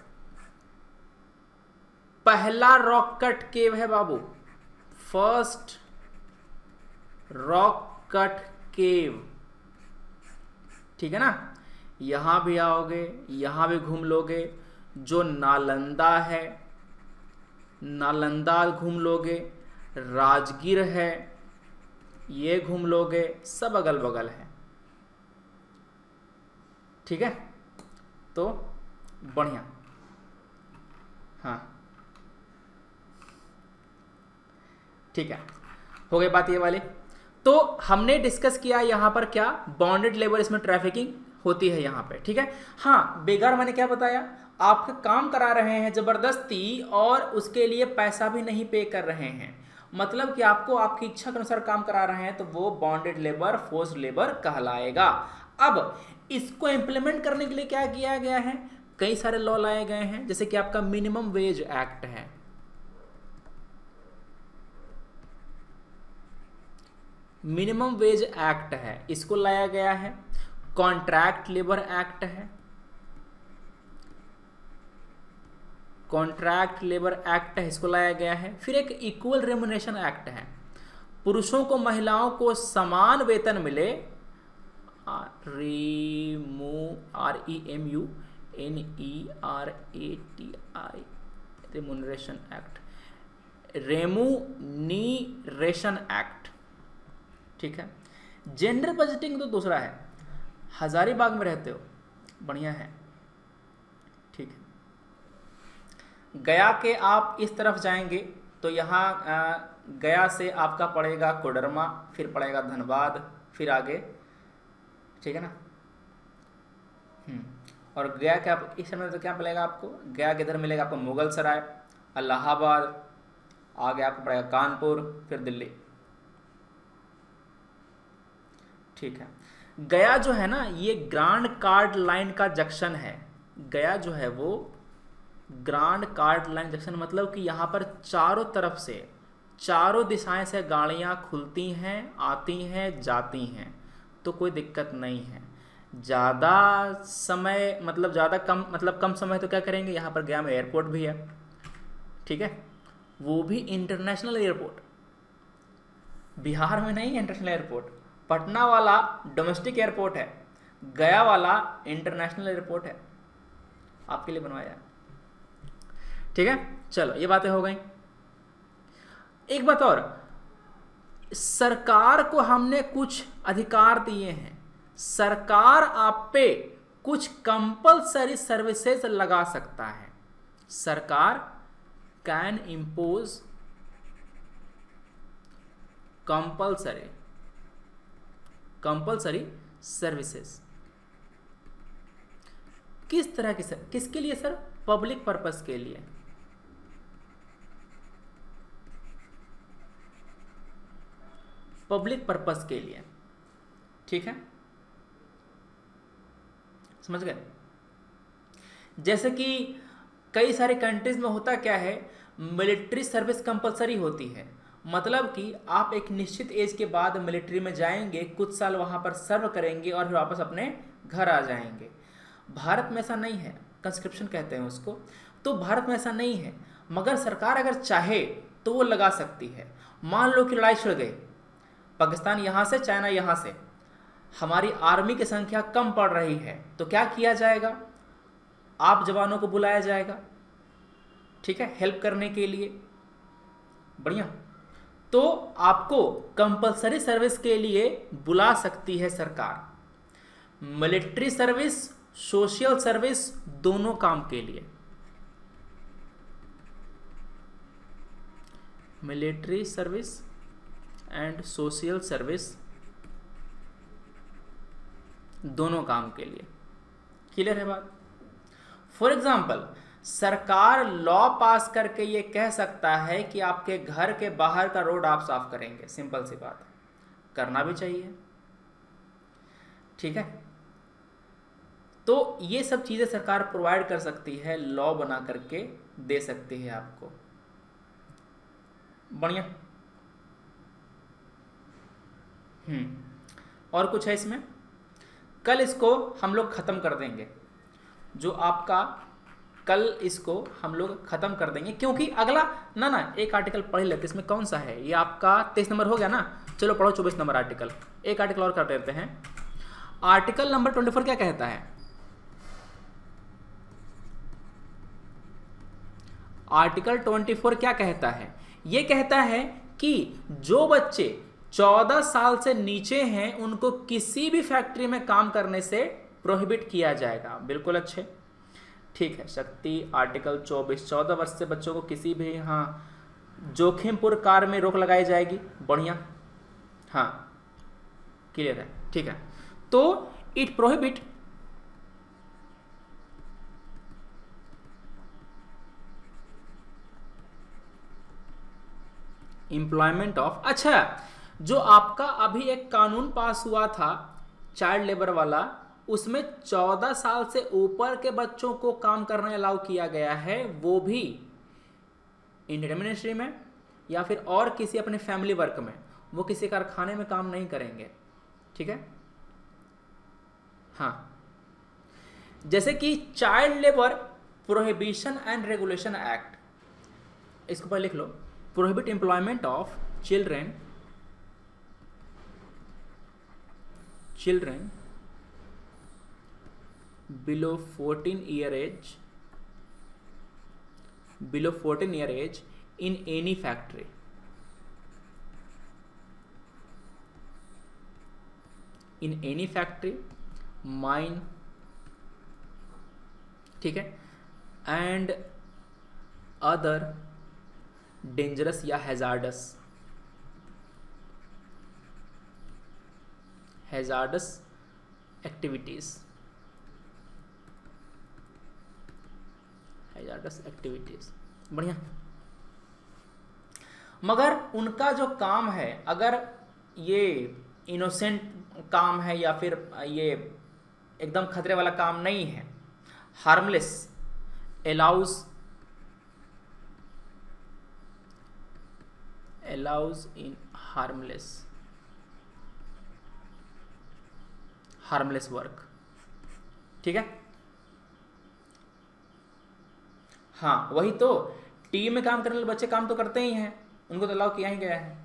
पहला रॉक कट केव है बाबू, फर्स्ट रॉक कट केव। ठीक है ना, यहां भी आओगे, यहां भी घूम लोगे। जो नालंदा है, नालंदा घूम लोगे। राजगीर है, ये घूम लोगे। सब अगल बगल है। ठीक है, तो बढ़िया। हाँ ठीक है, हो गई बात ये वाली। तो हमने डिस्कस किया यहाँ पर क्या, बॉन्डेड लेबर, इसमें ट्रैफिकिंग होती है यहाँ पे। ठीक है, हाँ बेगार मैंने क्या बताया, आपका काम करा रहे हैं जबरदस्ती और उसके लिए पैसा भी नहीं पे कर रहे हैं। मतलब कि आपको आपकी इच्छा के अनुसार काम करा रहे हैं तो वो बॉन्डेड लेबर, फोर्स्ड लेबर कहलाएगा। अब इसको इंप्लीमेंट करने के लिए क्या किया गया है, कई सारे लॉ लाए गए हैं। जैसे कि आपका मिनिमम वेज एक्ट है, मिनिमम वेज एक्ट है, इसको लाया गया है। कॉन्ट्रैक्ट लेबर एक्ट है, कॉन्ट्रैक्ट लेबर एक्ट है, इसको लाया गया है। फिर एक इक्वल रेम्युनरेशन एक्ट है, पुरुषों को महिलाओं को समान वेतन मिले। REMUNERATI remuneration act, remuneration act. ठीक है, जेंडर बजटिंग तो दूसरा है। हजारीबाग में रहते हो, बढ़िया है। ठीक है, गया के आप इस तरफ जाएंगे तो यहाँ गया से आपका पड़ेगा कोडरमा, फिर पड़ेगा धनबाद, फिर आगे। ठीक है ना। और गया के आप इस समय तो क्या मिलेगा आपको, गया के इधर मिलेगा आपको मुगल सराय, इलाहाबाद, आगे आपको पड़ेगा कानपुर, फिर दिल्ली। ठीक है, गया जो है ना, ये ग्रांड कार्ड लाइन का जंक्शन है। गया जो है वो ग्रांड कार्ड लाइन जंक्शन, मतलब कि यहाँ पर चारों तरफ से, चारों दिशाएं से गाड़ियाँ खुलती हैं, आती हैं, जाती हैं, तो कोई दिक्कत नहीं है। ज़्यादा समय मतलब ज़्यादा कम, मतलब कम समय तो क्या करेंगे, यहाँ पर गया में एयरपोर्ट भी है। ठीक है, वो भी इंटरनेशनल एयरपोर्ट, बिहार में नहीं है इंटरनेशनल एयरपोर्ट। पटना वाला डोमेस्टिक एयरपोर्ट है, गया वाला इंटरनेशनल एयरपोर्ट है, आपके लिए बनवाया। ठीक है, चलो ये बातें हो गई। एक बात और, सरकार को हमने कुछ अधिकार दिए हैं। सरकार आप पे कुछ कंपलसरी सर्विसेज लगा सकता है। सरकार कैन इम्पोज कंपलसरी सर्विसेज। किस तरह की सर, किसके लिए सर, पब्लिक पर्पस के लिए। पब्लिक पर्पस के लिए। ठीक है, समझ गए। जैसे कि कई सारे कंट्रीज में होता क्या है, मिलिट्री सर्विस कंपलसरी होती है। मतलब कि आप एक निश्चित एज के बाद मिलिट्री में जाएंगे, कुछ साल वहाँ पर सर्व करेंगे और फिर वापस अपने घर आ जाएंगे। भारत में ऐसा नहीं है, कंस्क्रिप्शन कहते हैं उसको। तो भारत में ऐसा नहीं है, मगर सरकार अगर चाहे तो वो लगा सकती है। मान लो कि लड़ाई छिड़ गई, पाकिस्तान यहाँ से, चाइना यहाँ से, हमारी आर्मी की संख्या कम पड़ रही है, तो क्या किया जाएगा? आप जवानों को बुलाया जाएगा, ठीक है, हेल्प करने के लिए। बढ़िया। तो आपको कंपलसरी सर्विस के लिए बुला सकती है सरकार, मिलिट्री सर्विस, सोशल सर्विस, दोनों काम के लिए। Military service and social service, दोनों काम के लिए। क्लियर है बात? फॉर एग्जाम्पल, सरकार लॉ पास करके ये कह सकता है कि आपके घर के बाहर का रोड आप साफ करेंगे, सिंपल सी बात, करना भी चाहिए, ठीक है। तो ये सब चीजें सरकार प्रोवाइड कर सकती है, लॉ बना करके दे सकती है आपको। बढ़िया। और कुछ है इसमें? कल इसको हम लोग खत्म कर देंगे, जो आपका कल इसको हम लोग खत्म कर देंगे, क्योंकि अगला ना एक आर्टिकल पढ़ लेते। इसमें कौन सा है? ये आपका 23 नंबर हो गया ना। चलो पढ़ो 24 नंबर आर्टिकल। एक आर्टिकल और कर देते हैं। आर्टिकल नंबर 24 क्या कहता है? आर्टिकल 24 क्या कहता है? ये कहता है कि जो बच्चे 14 साल से नीचे हैं उनको किसी भी फैक्ट्री में काम करने से प्रोहिबिट किया जाएगा। बिल्कुल अच्छे, ठीक है। शक्ति आर्टिकल 24, 14 वर्ष से बच्चों को किसी भी जोखिमपूर्ण कार्य में रोक लगाई जाएगी। बढ़िया, क्लियर है, ठीक है। तो इट प्रोहिबिट एम्प्लॉयमेंट ऑफ, अच्छा, जो आपका अभी एक कानून पास हुआ था चाइल्ड लेबर वाला, उसमें 14 साल से ऊपर के बच्चों को काम करने अलाउ किया गया है, वो भी इंडियन मिनिस्ट्री में या फिर और किसी अपने फैमिली वर्क में, वो किसी कारखाने में काम नहीं करेंगे, ठीक है। जैसे कि child labour prohibition and regulation act, इसको पर लिख लो। Prohibit employment of children below 14 year age in any factory, mine, ठीक है, एंड अदर डेंजरस या हैजार्डस एक्टिविटीज, बढ़िया। मगर उनका जो काम है, अगर ये इनोसेंट काम है या फिर ये एकदम खतरे वाला काम नहीं है, हार्मलेस, अलाउज इन हार्मलेस वर्क, ठीक है। वही तो, टीम में काम करने वाले बच्चे काम तो करते ही हैं, उनको तो अलाउ किया ही गया है।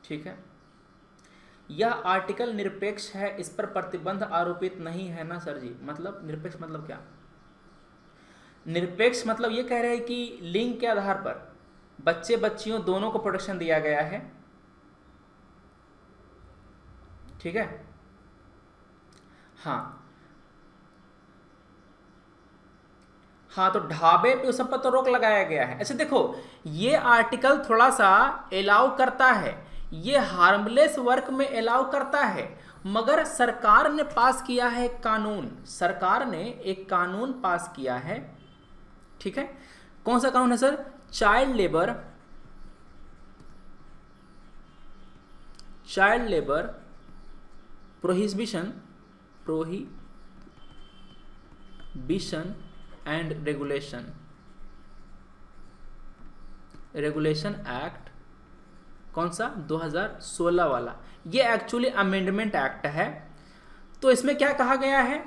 ठीक है। यह आर्टिकल निरपेक्ष है, इस पर प्रतिबंध आरोपित नहीं है ना सर जी। मतलब निरपेक्ष मतलब क्या? निरपेक्ष मतलब ये कह रहे हैं कि लिंग के आधार पर बच्चे बच्चियों दोनों को प्रोटेक्शन दिया गया है, ठीक है। तो ढाबे पे उस सब पर तो रोक लगाया गया है। अच्छा देखो, ये आर्टिकल थोड़ा सा अलाउ करता है, ये हार्मलेस वर्क में अलाउ करता है, मगर सरकार ने पास किया है कानून, सरकार ने एक कानून पास किया है, ठीक है। कौन सा कानून है sir? Child labour prohibition and regulation regulation act कौन सा 2016 वाला, ये एक्चुअली अमेंडमेंट एक्ट है। तो इसमें क्या कहा गया है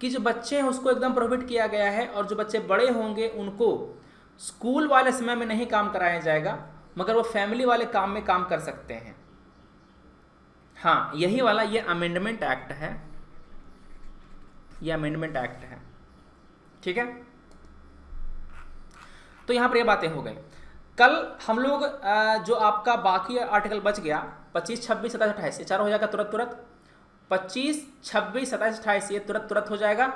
कि जो बच्चे हैं उसको एकदम प्रोहिबिट किया गया है, और जो बच्चे बड़े होंगे उनको स्कूल वाले समय में नहीं काम कराया जाएगा, मगर वो फैमिली वाले काम में काम कर सकते हैं। हाँ, यही वाला ये अमेंडमेंट एक्ट है, ये अमेंडमेंट एक्ट है, ठीक है। तो यहां पर ये बातें हो गई। कल हम लोग जो आपका बाकी आर्टिकल बच गया 25, 26, 27, 28, ये चारों हो जाएगा तुरंत 25, 26, 27, 28 ये तुरंत हो जाएगा।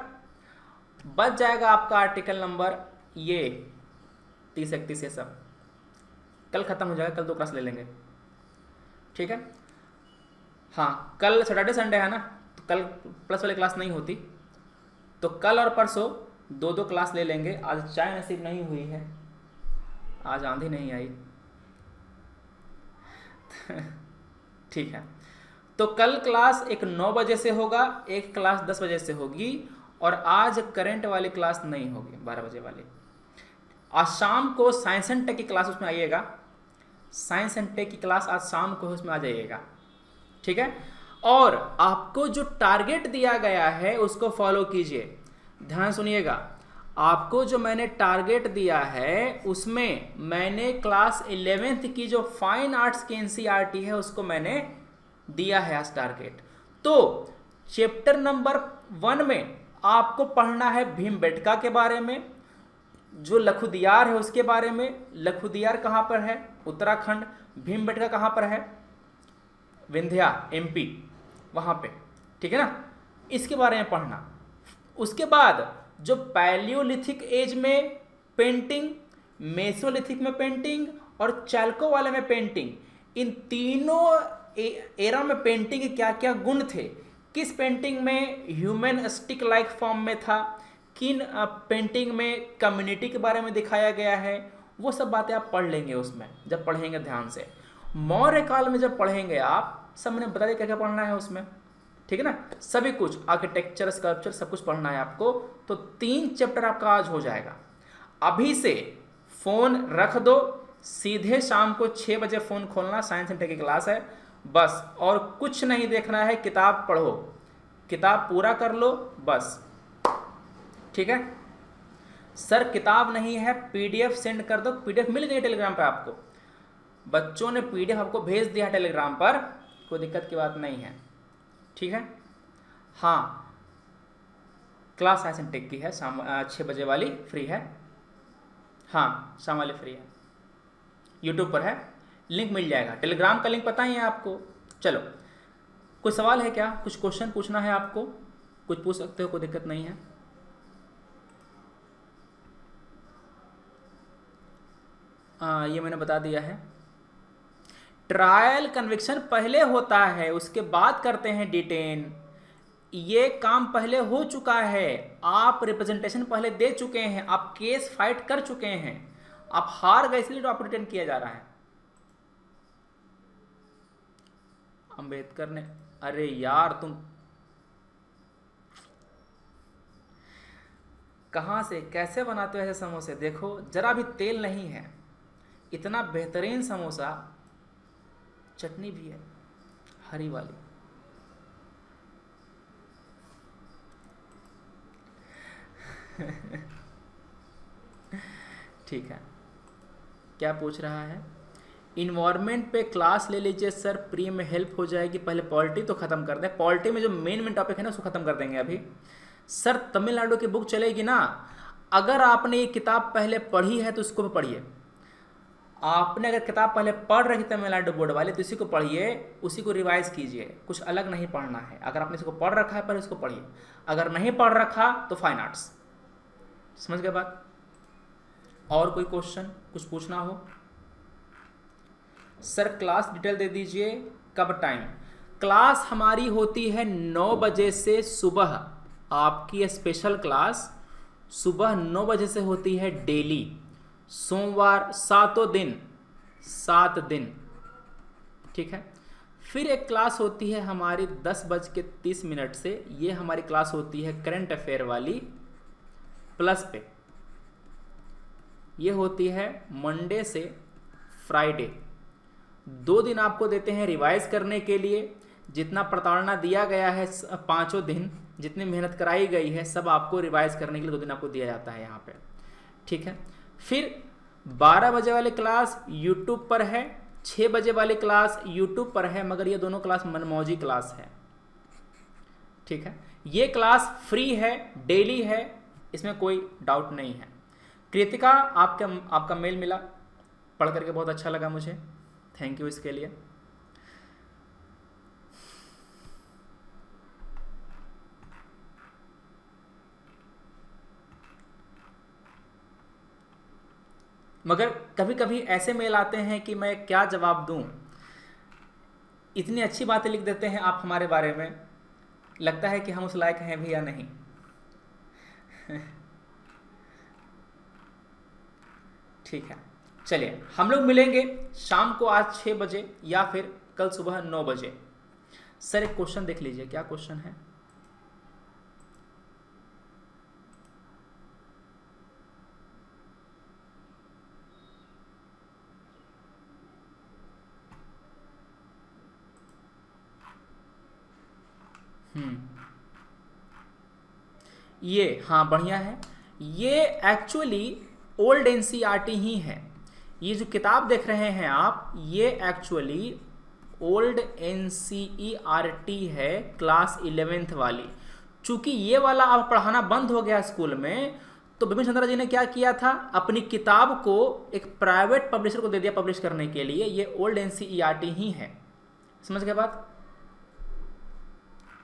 बच जाएगा आपका आर्टिकल नंबर ये 30, 31 ये सब कल खत्म हो जाएगा। कल 2 क्लास ले लेंगे, ठीक है। हाँ, कल सैटरडे संडे है ना, तो कल प्लस वाली क्लास नहीं होती, तो कल और परसों 2 क्लास ले लेंगे। आज चाय नसीब नहीं हुई है, आज आंधी नहीं आई ठीक है। तो कल क्लास एक 9 बजे से होगा, एक क्लास 10 बजे से होगी, और आज करंट वाली क्लास नहीं होगी 12 बजे वाली। आज शाम को साइंस एंड टेक की क्लास उसमें आइएगा, साइंस एंड टेक की क्लास आज शाम को उसमें आ जाइएगा, ठीक है। और आपको जो टारगेट दिया गया है उसको फॉलो कीजिए, ध्यान सुनिएगा। आपको जो मैंने टारगेट दिया है उसमें मैंने क्लास 11th की जो फाइन आर्ट्स की एनसीईआरटी है उसको मैंने दिया है आज टारगेट। तो चैप्टर नंबर 1 में आपको पढ़ना है भीमबेटका के बारे में, जो लखुदियार है उसके बारे में। लखुदियार कहाँ पर है? उत्तराखंड। भीमबेटका कहाँ पर है? विंध्या, एमपी, वहाँ पे, ठीक है ना। इसके बारे में पढ़ना। उसके बाद जो पैलियोलिथिक एज में पेंटिंग, मेसोलिथिक में पेंटिंग और चाल्को वाले में पेंटिंग, इन तीनों एरा में पेंटिंग के क्या क्या गुण थे, किस पेंटिंग में ह्यूमन स्टिक लाइक फॉर्म में था, किन पेंटिंग में कम्युनिटी के बारे में दिखाया गया है, वो सब बातें आप पढ़ लेंगे उसमें जब पढ़ेंगे ध्यान से। मौर्य काल में जब पढ़ेंगे आप, सब मैंने बता दिया क्या क्या पढ़ना है उसमें, ठीक है ना। सभी कुछ आर्किटेक्चर, स्कल्पचर सब कुछ पढ़ना है आपको। तो 3 चैप्टर आपका आज हो जाएगा। अभी से फोन रख दो, सीधे शाम को 6 बजे फोन खोलना, साइंस एंड टेक की क्लास है बस, और कुछ नहीं देखना है। किताब पढ़ो, किताब पूरा कर लो बस, ठीक है। सर किताब नहीं है, पीडीएफ सेंड कर दो। पीडीएफ मिल गई टेलीग्राम पर आपको, बच्चों ने पीडीएफ आपको भेज दिया टेलीग्राम पर, कोई दिक्कत की बात नहीं है, ठीक है। हाँ, क्लास साइंस एंड टेक की है, शाम 6 बजे वाली फ्री है। हाँ, शाम वाली फ्री है, यूट्यूब पर है, लिंक मिल जाएगा। टेलीग्राम का लिंक पता ही है आपको। चलो, कोई सवाल है क्या? कुछ क्वेश्चन पूछना है आपको? कुछ पूछ सकते हो, कोई दिक्कत नहीं है। ये मैंने बता दिया है। ट्रायल कन्विक्शन पहले होता है, उसके बाद करते हैं डिटेन। ये काम पहले हो चुका है, आप रिप्रेजेंटेशन पहले दे चुके हैं, आप केस फाइट कर चुके हैं, आप हार गए इसलिए तो आप डिटेन किया जा रहा है। अंबेडकर ने, अरे यार तुम कहां से कैसे बनाते हो ऐसे समोसे? देखो जरा भी तेल नहीं है, इतना बेहतरीन समोसा, चटनी भी है हरी वाली। ठीक है, क्या पूछ रहा है? इन्वायरमेंट पे क्लास ले लीजिए सर, प्री में हेल्प हो जाएगी। पहले पॉलिटी तो खत्म कर दें, पॉलिटी में जो मेन टॉपिक है ना उसको खत्म कर देंगे अभी। सर तमिलनाडु की बुक चलेगी ना? अगर आपने ये किताब पहले पढ़ी है तो उसको भी पढ़िए। आपने अगर किताब पहले पढ़ रखी तमिलनाडु बोर्ड वाले तो इसी को पढ़िए, उसी को रिवाइज कीजिए, कुछ अलग नहीं पढ़ना है। अगर आपने इसको पढ़ रखा है पहले इसको पढ़िए, अगर नहीं पढ़ रखा तो फाइन आर्ट्स। समझ गए बात? और कोई क्वेश्चन, कुछ पूछना हो? सर क्लास डिटेल दे दीजिए, कब टाइम? क्लास हमारी होती है 9 बजे से सुबह, आपकी स्पेशल क्लास सुबह 9 बजे से होती है डेली, सोमवार 7 दिन, 7 दिन, ठीक है। फिर एक क्लास होती है हमारी 10:30 से, ये हमारी क्लास होती है करंट अफेयर वाली प्लस पे। ये होती है मंडे से फ्राइडे। 2 दिन आपको देते हैं रिवाइज करने के लिए। जितना प्रताड़ना दिया गया है 5 दिन, जितनी मेहनत कराई गई है, सब आपको रिवाइज करने के लिए 2 दिन आपको दिया जाता है यहाँ पे, ठीक है। फिर 12 बजे वाली क्लास यूट्यूब पर है, 6 बजे वाली क्लास यूट्यूब पर है, मगर ये दोनों क्लास मनमौजी क्लास है, ठीक है। ये क्लास फ्री है, डेली है, इसमें कोई डाउट नहीं है। कृतिका, आपका मेल मिला, पढ़ करके बहुत अच्छा लगा मुझे, थैंक यू इसके लिए। मगर कभी कभी ऐसे मेल आते हैं कि मैं क्या जवाब दूं। इतनी अच्छी बातें लिख देते हैं आप हमारे बारे में, लगता है कि हम उस लायक हैं भी या नहीं। ठीक है, चलिए हम लोग मिलेंगे शाम को आज 6 बजे या फिर कल सुबह 9 बजे। सर एक क्वेश्चन देख लीजिए, क्या क्वेश्चन है? ये हाँ बढ़िया है। ये एक्चुअली ओल्ड एनसीईआरटी ही है। ये जो किताब देख रहे हैं आप, ये एक्चुअली ओल्ड एनसीईआरटी है, क्लास 11th वाली। चूंकि ये वाला अब पढ़ाना बंद हो गया स्कूल में, तो बिपिन चंद्रा जी ने क्या किया था, अपनी किताब को एक प्राइवेट पब्लिशर को दे दिया पब्लिश करने के लिए। ये ओल्ड एनसीईआरटी ही है, समझ गए बात?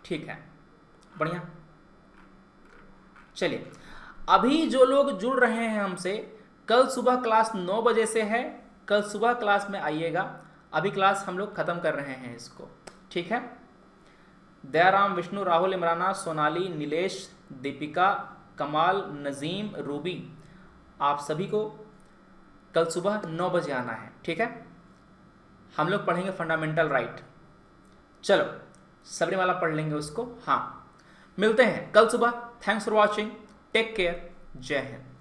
ठीक है, बढ़िया। चलिए, अभी जो लोग जुड़ रहे हैं हमसे, कल सुबह क्लास 9 बजे से है, कल सुबह क्लास में आइएगा। अभी क्लास हम लोग खत्म कर रहे हैं इसको, ठीक है। दयाराम, विष्णु, राहुल, इमराना, सोनाली, नीलेश, दीपिका, कमाल, नजीम, रूबी, आप सभी को कल सुबह 9 बजे आना है, ठीक है। हम लोग पढ़ेंगे फंडामेंटल राइट। चलो सबरीमाला पढ़ लेंगे उसको। हाँ, मिलते हैं कल सुबह। Thanks for watching, take care, जय हिंद।